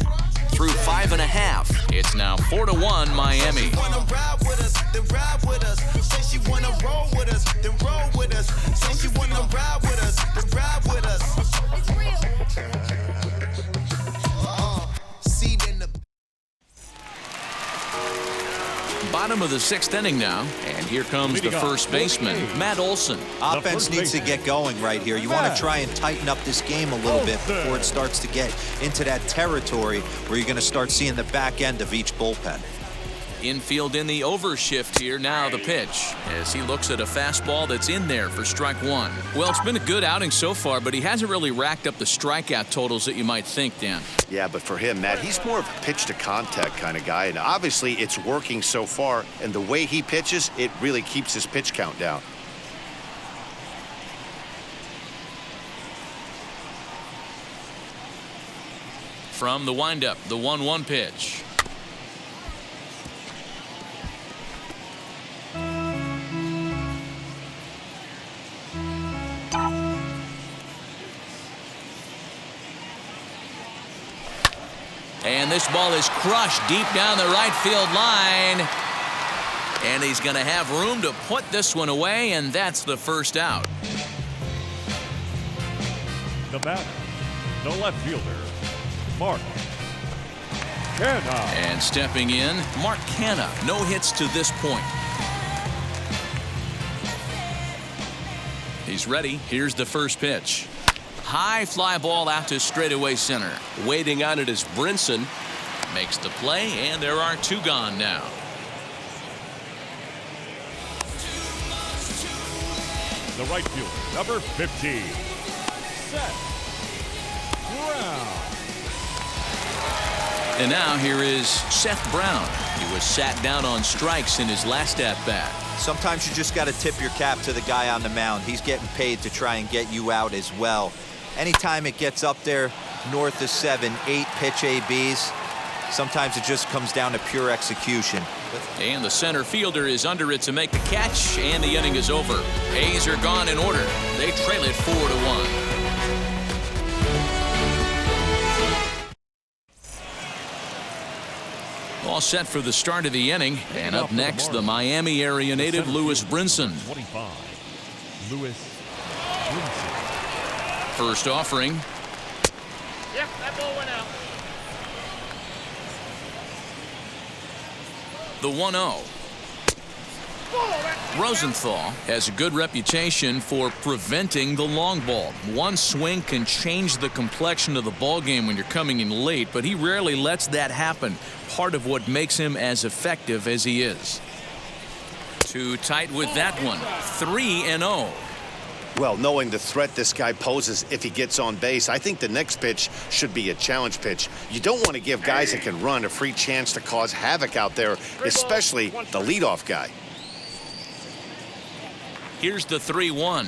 Through 5.5, it's now 4-1 Miami. Bottom of the 6th inning now, and here comes the first baseman, Matt Olson. Offense needs to get going right here. You want to try and tighten up this game a little bit before it starts to get into that territory where you're going to start seeing the back end of each bullpen. Infield in the overshift here. Now the pitch as he looks at a fastball that's in there for strike 1. Well, it's been a good outing so far, but he hasn't really racked up the strikeout totals that you might think, Dan. Yeah, but for him, Matt, he's more of a pitch to contact kind of guy, and obviously it's working so far, and the way he pitches, it really keeps his pitch count down. From the windup, the 1-1 pitch. And this ball is crushed deep down the right field line. And he's going to have room to put this one away, and that's the first out. The batter, the left fielder, Mark Canha. And stepping in, Mark Canha. No hits to this point. He's ready. Here's the first pitch. High fly ball out to straightaway center. Waiting on it is Brinson. Makes the play, and there are 2 gone now. The right fielder, number 15, Seth Brown. And now here is Seth Brown. He was sat down on strikes in his last at-bat. Sometimes you just got to tip your cap to the guy on the mound. He's getting paid to try and get you out as well. Anytime it gets up there north of 7, 8 pitch ABs, sometimes it just comes down to pure execution. And the center fielder is under it to make the catch, and the inning is over. A's are gone in order. They trail it 4-1. All set for the start of the inning, and up next, the Miami area native Lewis Brinson. 25, Lewis Brinson. First offering. Yep, that ball went out. The 1-0. Rosenthal has a good reputation for preventing the long ball. One swing can change the complexion of the ball game when you're coming in late, but he rarely lets that happen. Part of what makes him as effective as he is. Too tight with that one. 3-0. Well, knowing the threat this guy poses if he gets on base, I think the next pitch should be a challenge pitch. You don't want to give guys that can run a free chance to cause havoc out there, especially the leadoff guy. Here's the 3-1.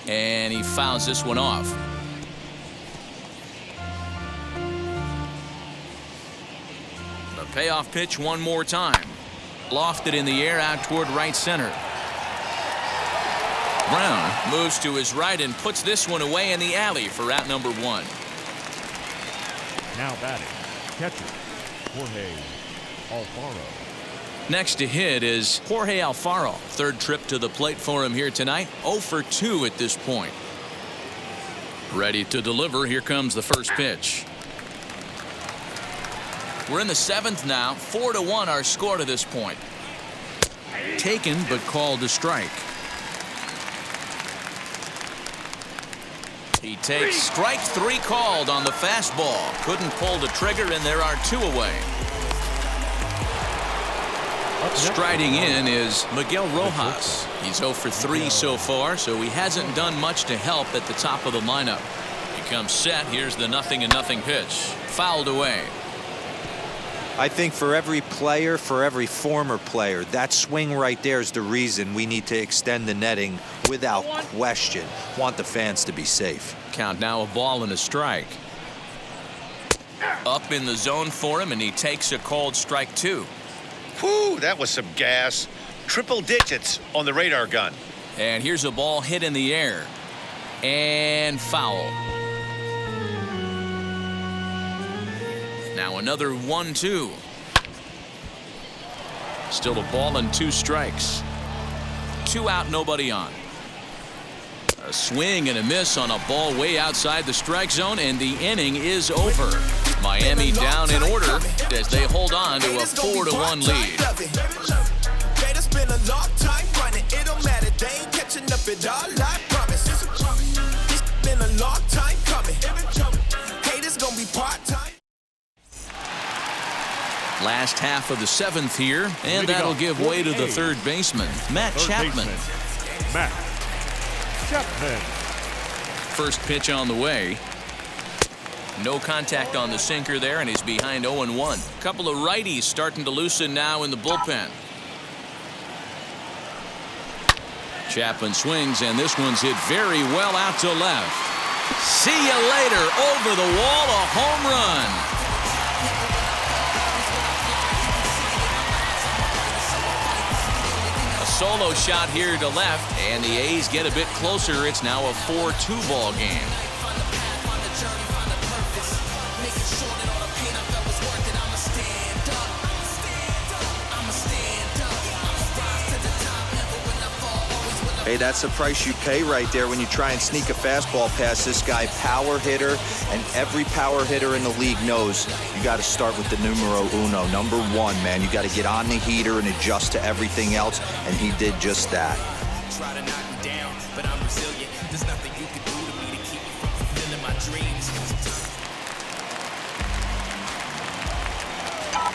And he fouls this one off. The payoff pitch one more time. Lofted in the air out toward right center. Brown moves to his right and puts this one away in the alley for out number 1. Now batting, catcher, Jorge Alfaro. Next to hit is Jorge Alfaro. Third trip to the plate for him here tonight. 0 for 2 at this point. Ready to deliver. Here comes the first pitch. We're in the 7th now. 4-1 our score to this point. Taken but called a strike. He takes strike 3 called on the fastball. Couldn't pull the trigger, and there are 2 away. Striding in is Miguel Rojas. He's 0 for 3 so far, so he hasn't done much to help at the top of the lineup. He comes set. Here's the 0-0 pitch. Fouled away. I think for every player, for every former player, that swing right there is the reason we need to extend the netting without question. Want the fans to be safe. Count now, a ball and a strike. Up in the zone for him, and he takes a called strike 2. Whew, that was some gas. Triple digits on the radar gun. And here's a ball hit in the air. And foul. Now another 1-2. Still a ball and 2 strikes. 2 out, nobody on. A swing and a miss on a ball way outside the strike zone, and the inning is over. Miami down in order as they hold on to a 4-1 lead. It's been a long time running. It don't matter. They ain't catching up at all. I promise. It's been a long time coming. Haters gonna be part-time. Last half of the 7th here, and that'll give way to the third baseman, Matt Chapman. Matt Chapman. First pitch on the way. No contact on the sinker there, and he's behind 0-1. Couple of righties starting to loosen now in the bullpen. Chapman swings, and this one's hit very well out to left. See you later. Over the wall, a home run. A solo shot here to left, and the A's get a bit closer. It's now a 4-2 ball game. Hey, that's the price you pay right there when you try and sneak a fastball past this guy. Power hitter, and every power hitter in the league knows you got to start with the numero uno, number 1, man. You got to get on the heater and adjust to everything else, and he did just that. Try to knock me down, but I'm resilient. There's nothing you can do to me to keep me from fulfilling my dreams.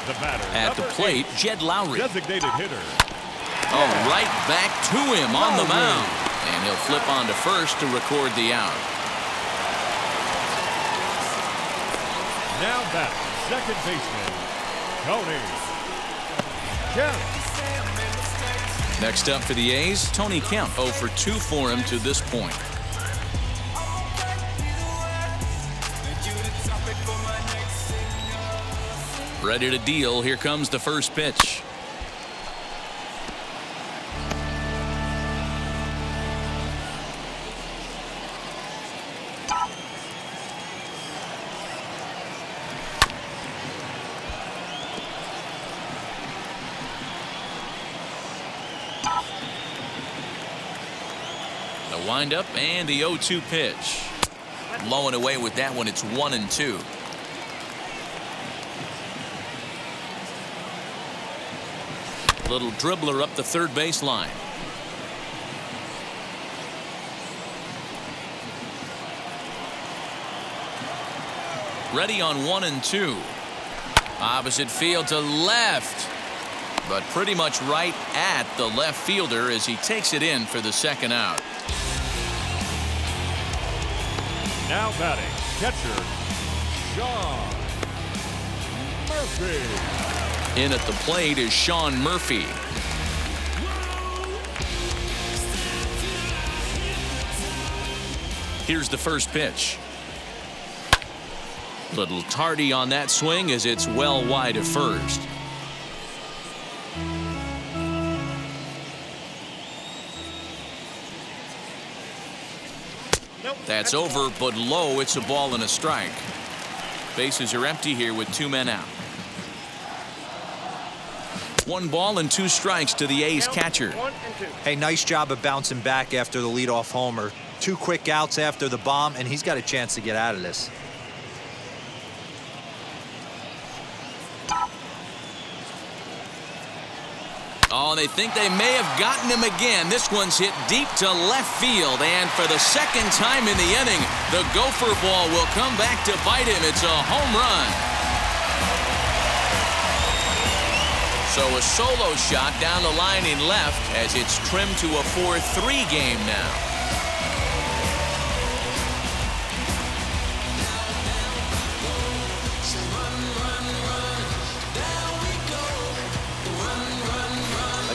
The batter. At the plate, Jed Lowry. Designated hitter. Oh, right back to him on the mound. And he'll flip on to first to record the out. Now back, second baseman, Tony Kemp. Next up for the A's, Tony Kemp. 0 for 2 for him to this point. Ready to deal. Here comes the first pitch. The windup and the 0-2 pitch. Low and away with that one. It's 1-2. Little dribbler up the third baseline. Ready on 1-2. Opposite field to left, but pretty much right at the left fielder as he takes it in for the second out. Now batting, catcher, Sean Murphy. In at the plate is Sean Murphy. Here's the first pitch. Little tardy on that swing as it's well wide of first. That's over, but low. It's a ball and a strike. Bases are empty here with 2 men out. 1 ball and 2 strikes to the A's catcher. 1 and 2. Hey, nice job of bouncing back after the leadoff homer. 2 quick outs after the bomb, and he's got a chance to get out of this. Oh, they think they may have gotten him again. This one's hit deep to left field, and for the second time in the inning, the gopher ball will come back to bite him. It's a home run. So a solo shot down the line in left as it's trimmed to a 4-3 game now.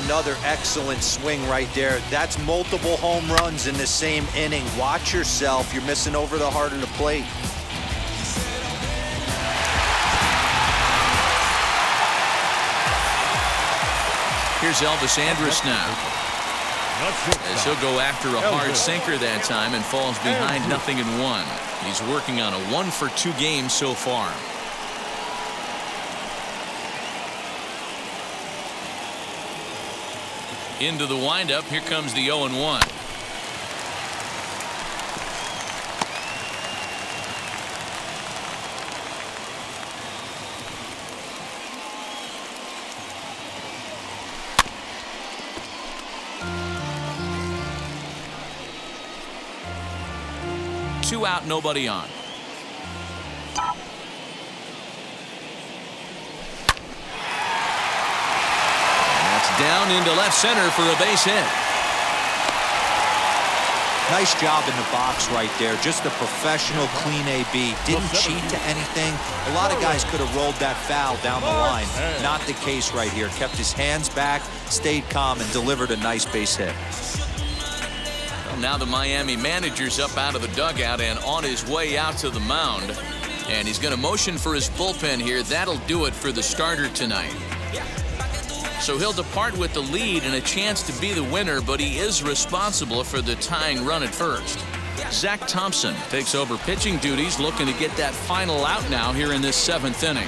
Another excellent swing right there. That's multiple home runs in the same inning. Watch yourself. You're missing over the heart of the plate. Here's Elvis Andrus now, as he'll go after a hard sinker that time and falls behind 0-1. He's working on a 1-for-2 game so far. Into the windup. Here comes the 0-1. Two out, nobody on. Down into left center for a base hit. Nice job in the box right there. Just a professional, clean AB. Didn't cheat to anything. A lot of guys could have rolled that foul down the line. Not the case right here. Kept his hands back, stayed calm, and delivered a nice base hit. Well, now the Miami manager's up out of the dugout and on his way out to the mound. And he's going to motion for his bullpen here. That'll do it for the starter tonight. So he'll depart with the lead and a chance to be the winner, but he is responsible for the tying run at first. Zach Thompson takes over pitching duties, looking to get that final out now here in this 7th inning.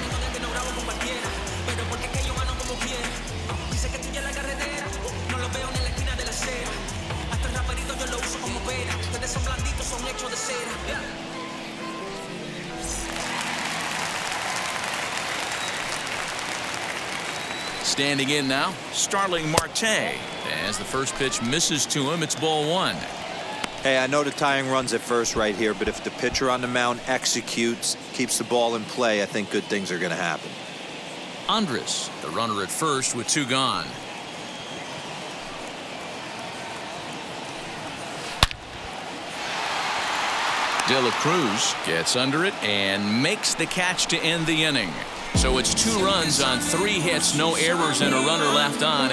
Standing in now, Starling Marte. As the first pitch misses to him, it's ball 1. Hey, I know the tying run's at first right here, but if the pitcher on the mound executes, keeps the ball in play, I think good things are going to happen. Andrus, the runner at first with 2 gone. De La Cruz gets under it and makes the catch to end the inning. So it's 2 runs on 3 hits, no errors, and a runner left on.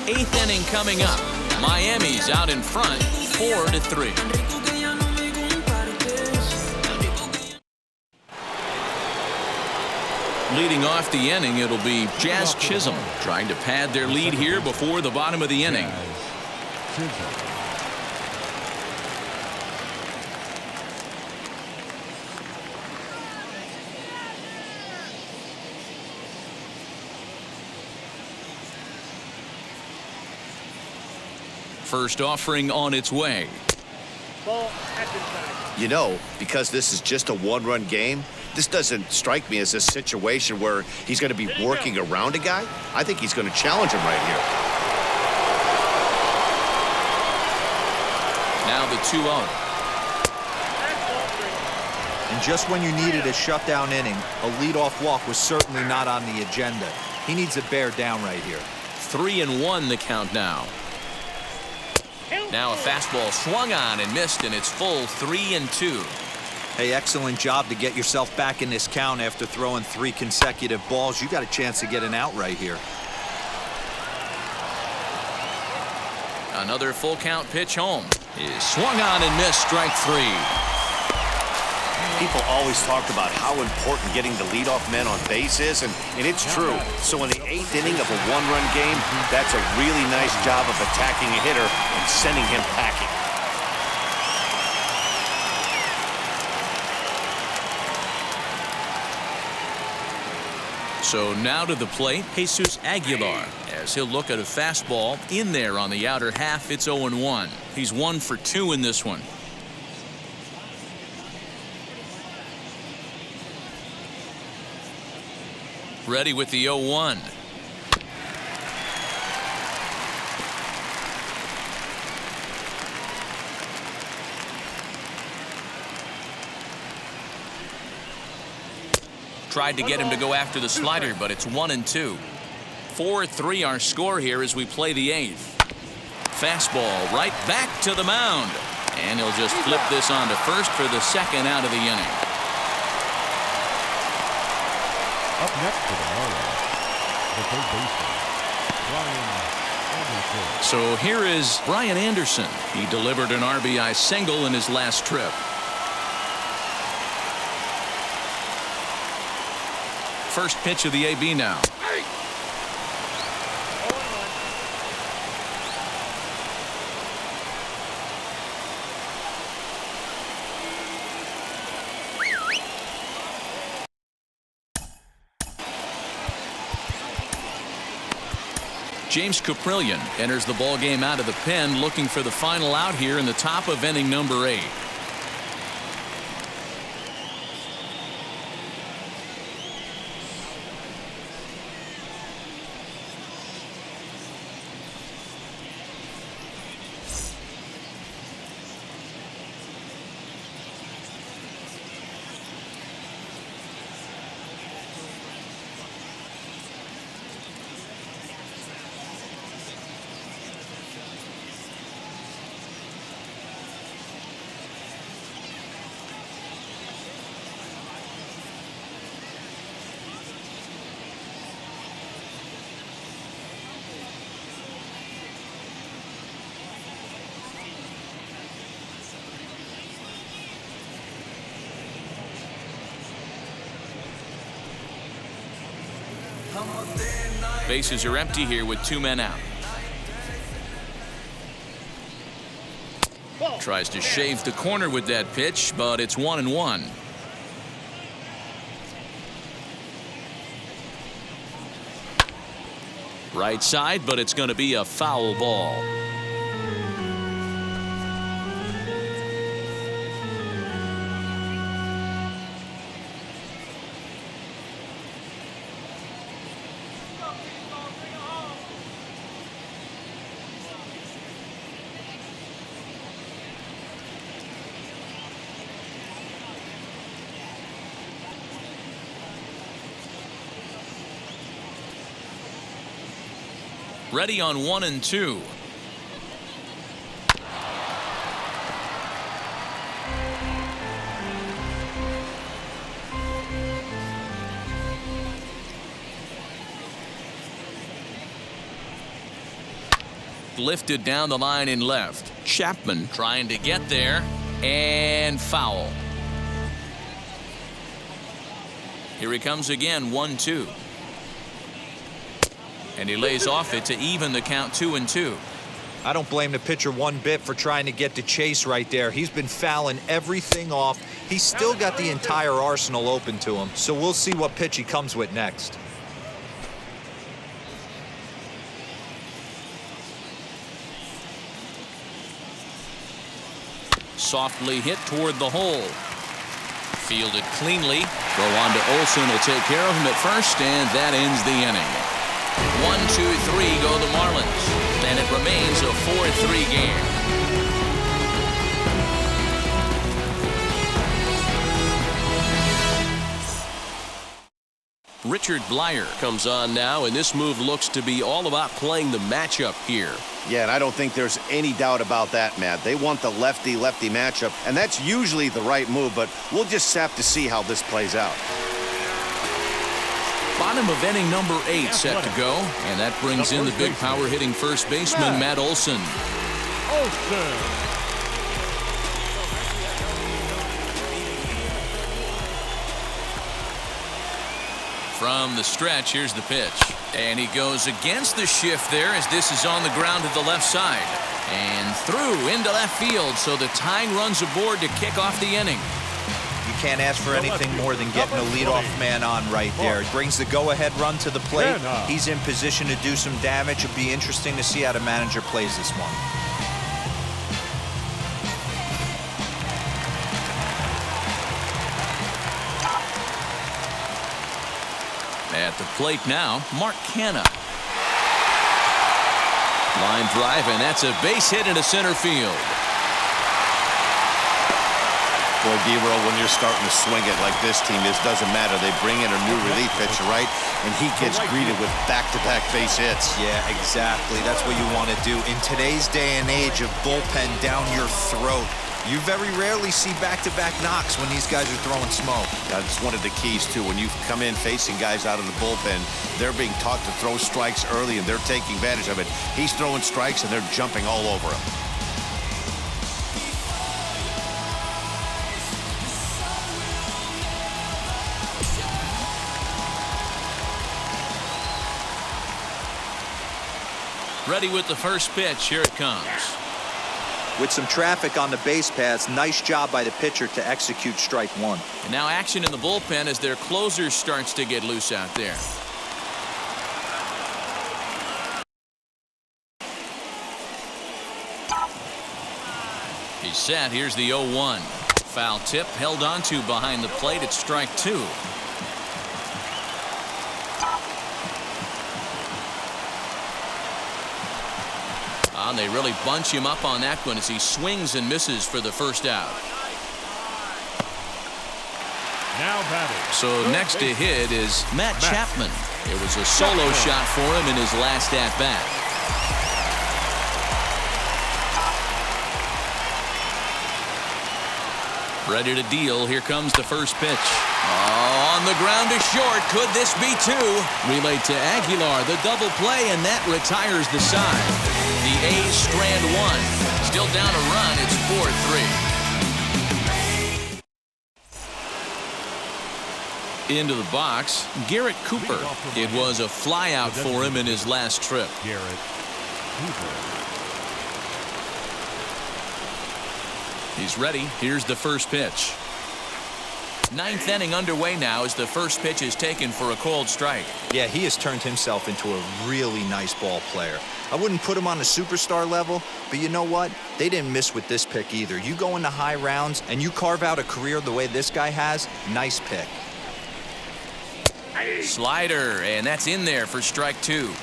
8th inning coming up. Miami's out in front, 4-3. Leading off the inning, it'll be Jazz Chisholm trying to pad their lead here before the bottom of the inning. First offering on its way. Ball at the side. You know, because this is just a 1-run game, this doesn't strike me as a situation where he's going to be working around a guy. I think he's going to challenge him right here. Now the 2-0. And just when you needed a shutdown inning, a leadoff walk was certainly not on the agenda. He needs to bear down right here. 3-1 the count now. Now a fastball swung on and missed, and it's full 3-2. Hey, excellent job to get yourself back in this count after throwing 3 consecutive balls. You got a chance to get an out right here. Another full count pitch home is swung on and missed, strike 3. People always talk about how important getting the leadoff man on base is, and it's true. So in the 8th inning of a 1-run game, that's a really nice job of attacking a hitter and sending him packing. So now to the plate, Jesus Aguilar, as he'll look at a fastball in there on the outer half. It's 0-1. He's 1 for 2 in this one. Ready with the 0-1. Tried to get him to go after the slider, but it's 1-2. 4-3 our score here as we play the 8th. Fastball right back to the mound. And he'll just flip this on to first for the 2nd out of the inning. Up next for the Marlins, the third baseman, Brian Anderson. So here is Brian Anderson. He delivered an RBI single in his last trip. First pitch of the AB now. James Caprillion enters the ball game out of the pen, looking for the final out here in the top of inning number 8. Bases are empty here with 2 men out. Tries to shave the corner with that pitch, but it's 1-1. Right side, but it's going to be a foul ball. Ready on 1-2. Lifted down the line in left. Chapman trying to get there, and foul. Here he comes again, 1-2. And he lays off it to even the count, 2-2. I don't blame the pitcher one bit for trying to get to Chase right there. He's been fouling everything off. He's still got the entire arsenal open to him. So we'll see what pitch he comes with next. Softly hit toward the hole. Fielded cleanly. Throw on to Olsen will take care of him at first, and that ends the inning. 1-2-3 go the Marlins, and it remains a 4-3 game. Richard Blyer comes on now, and this move looks to be all about playing the matchup here. Yeah, and I don't think there's any doubt about that, Matt. They want the lefty-lefty matchup, and that's usually the right move, but we'll just have to see how this plays out. Bottom of inning number 8 set to go, and that brings in the big power hitting first baseman Matt Olson. From the stretch, here's the pitch. And he goes against the shift there as this is on the ground to the left side. And through into left field, so the tying runs aboard to kick off the inning. You can't ask for anything more than getting a leadoff man on right there. He brings the go-ahead run to the plate. He's in position to do some damage. It'll be interesting to see how the manager plays this one. At the plate now, Mark Canha. Line drive, and that's a base hit into center field. Boy, D-Roll, when you're starting to swing it like this team, this doesn't matter. They bring in a new relief pitcher, right? And he gets greeted with back-to-back base hits. Yeah, exactly. That's what you want to do. In today's day and age of bullpen down your throat, you very rarely see back-to-back knocks when these guys are throwing smoke. That's one of the keys, too. When you come in facing guys out of the bullpen, they're being taught to throw strikes early, and they're taking advantage of it. He's throwing strikes, and they're jumping all over him. Ready with the first pitch. Here it comes. With some traffic on the base paths, nice job by the pitcher to execute strike one. And now action in the bullpen as their closer starts to get loose out there. He's set. Here's the 0-1. Foul tip held onto behind the plate. It's strike two. And they really bunch him up on that one as he swings and misses for the first out. Now batting. So next to hit is Matt Chapman. It was a solo shot for him in his last at-bat. Ready to deal. Here comes the first pitch. Oh, on the ground to short. Could this be two? Relayed to Aguilar. The double play, and that retires the side. The A's strand one. Still down a run. It's 4-3. Into the box, Garrett Cooper. It was a flyout for him in his last trip. Garrett Cooper. He's ready. Here's the first pitch. Ninth inning underway now as the first pitch is taken for a cold strike. Yeah, he has turned himself into a really nice ball player. I wouldn't put him on the superstar level, but you know what? They didn't miss with this pick either. You go into high rounds and you carve out a career the way this guy has, nice pick. Slider, and that's in there for strike two.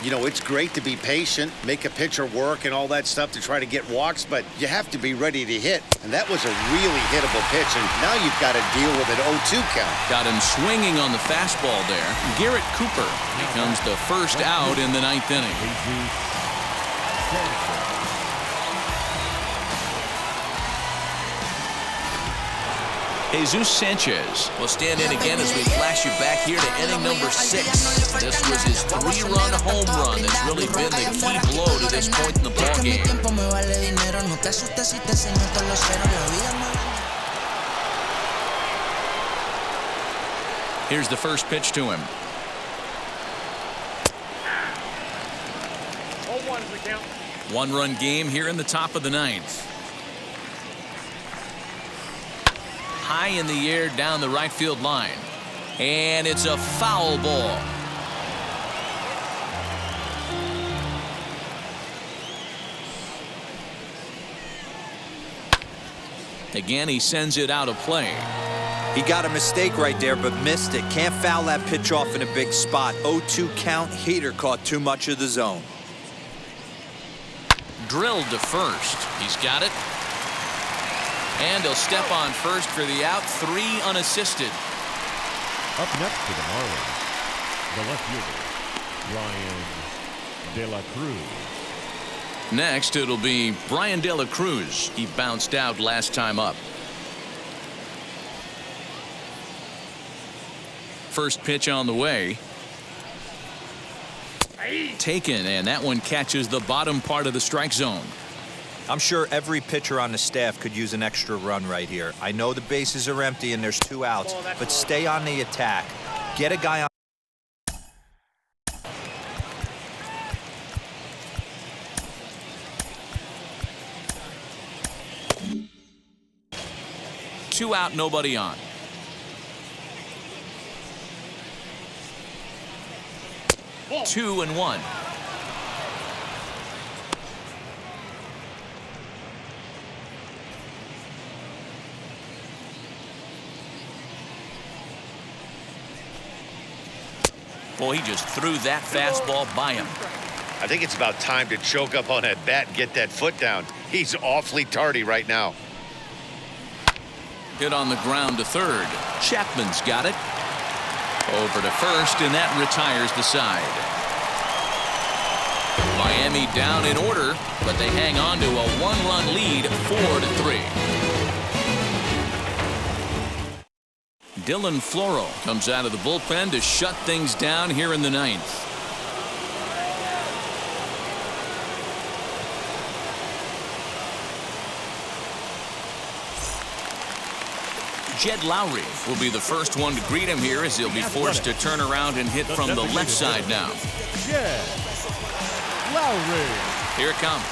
You know, it's great to be patient, make a pitcher work and all that stuff to try to get walks, but you have to be ready to hit. And that was a really hittable pitch, and now you've got to deal with an 0-2 count. Got him swinging on the fastball there. Garrett Cooper becomes the first out in the ninth inning. Jesus Sanchez will stand in again as we flash you back here to inning number 6. This was his 3-run home run that's really been the key blow to this point in the ballgame. Here's the first pitch to him. 0-1 is the count. 1-run game here in the top of the ninth. High in the air down the right field line. And it's a foul ball. Again, he sends it out of play. He got a mistake right there, but missed it. Can't foul that pitch off in a big spot. 0-2 count. Hader caught too much of the zone. Drilled to first. He's got it. And he'll step on first for the out. 3 unassisted. Up next for the Marlins, the left fielder, Brian De La Cruz. Next, it'll be Brian De La Cruz. He bounced out last time up. First pitch on the way. Taken, and that one catches the bottom part of the strike zone. I'm sure every pitcher on the staff could use an extra run right here. I know the bases are empty and there's 2 outs, but stay on the attack. Get a guy on. 2 out, nobody on. Ball. 2-1. Boy, he just threw that fastball by him. I think it's about time to choke up on that bat and get that foot down. He's awfully tardy right now. Hit on the ground to third. Chapman's got it. Over to first, and that retires the side. Miami down in order, but they hang on to a 1-run lead, 4-3. Dylan Floro comes out of the bullpen to shut things down here in the 9th. Jed Lowry will be the first one to greet him here as he'll be forced to turn around and hit from the left side now. Jed Lowry. Here it comes.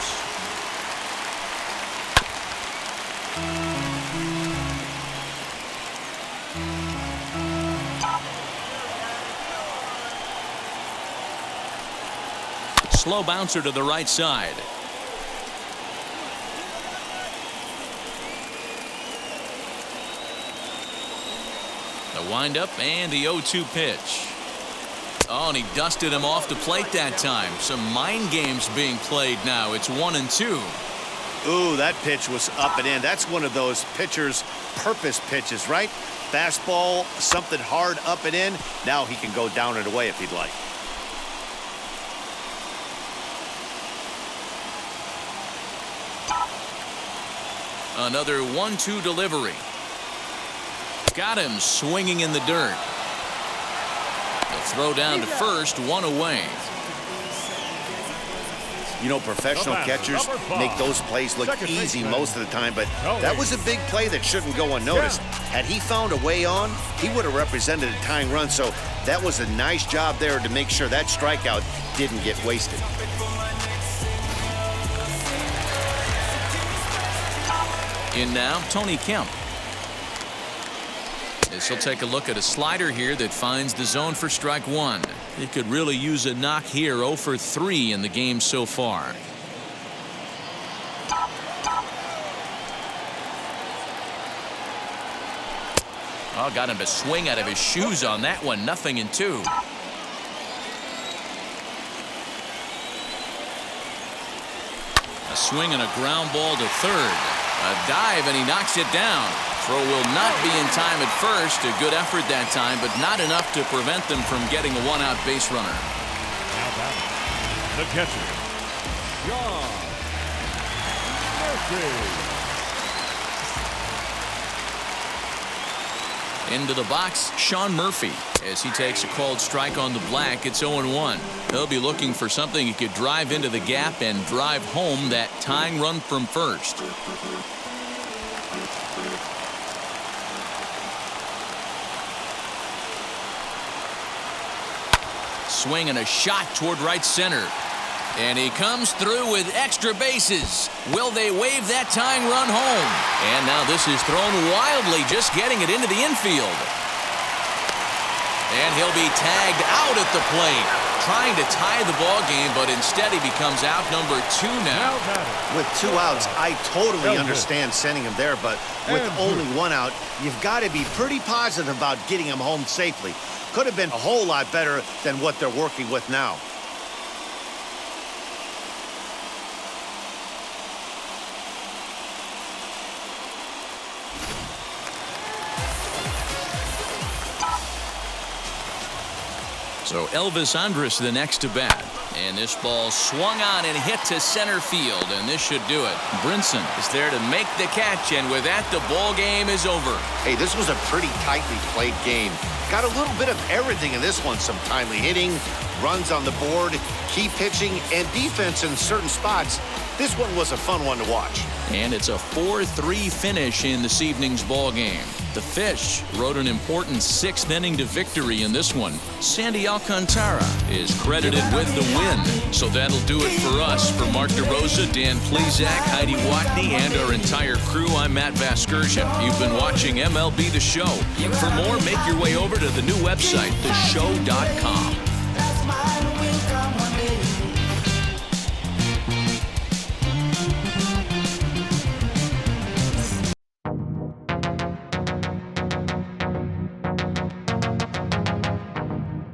Slow bouncer to the right side. The windup and the 0-2 pitch. Oh, and he dusted him off the plate that time. Some mind games being played now. It's 1-2. Ooh, that pitch was up and in. That's one of those pitcher's purpose pitches, right? Fastball, something hard up and in. Now he can go down and away if he'd like. Another 1-2 delivery. Got him swinging in the dirt. The throw down to first, 1 away. You know, professional catchers make those plays look easy most of the time, but that was a big play that shouldn't go unnoticed. Had he found a way on, he would have represented a tying run, so that was a nice job there to make sure that strikeout didn't get wasted. In now, Tony Kemp. As he'll take a look at a slider here that finds the zone for strike 1. He could really use a knock here. 0 for 3 in the game so far. Oh, got him to swing out of his shoes on that one. 0-2. A swing and a ground ball to third. A dive, and he knocks it down. Throw will not be in time at first. A good effort that time, but not enough to prevent them from getting a 1-out base runner. Now batting, the catcher, John Murphy. Into the box, Sean Murphy, as he takes a called strike on the black. It's 0-1. He'll be looking for something he could drive into the gap and drive home that tying run from first. Swing and a shot toward right center. And he comes through with extra bases. Will they wave that tying run home? And now this is thrown wildly, just getting it into the infield. And he'll be tagged out at the plate, trying to tie the ball game, but instead he becomes out number 2 now. With 2 outs, I totally understand sending him there, but with only 1 out, you've got to be pretty positive about getting him home safely. Could have been a whole lot better than what they're working with now. So Elvis Andrus the next to bat. And this ball swung on and hit to center field, and this should do it. Brinson is there to make the catch, and with that, the ball game is over. Hey, this was a pretty tightly played game. Got a little bit of everything in this one. Some timely hitting, runs on the board, key pitching, and defense in certain spots. This one was a fun one to watch. And it's a 4-3 finish in this evening's ball game. The Fish rode an important sixth inning to victory in this one. Sandy Alcantara is credited with the win. So that'll do it for us. For Mark DeRosa, Dan Plezak, Heidi Watney, and our entire crew, I'm Matt Vasgersian. You've been watching MLB The Show. For more, make your way over to the new website, theshow.com.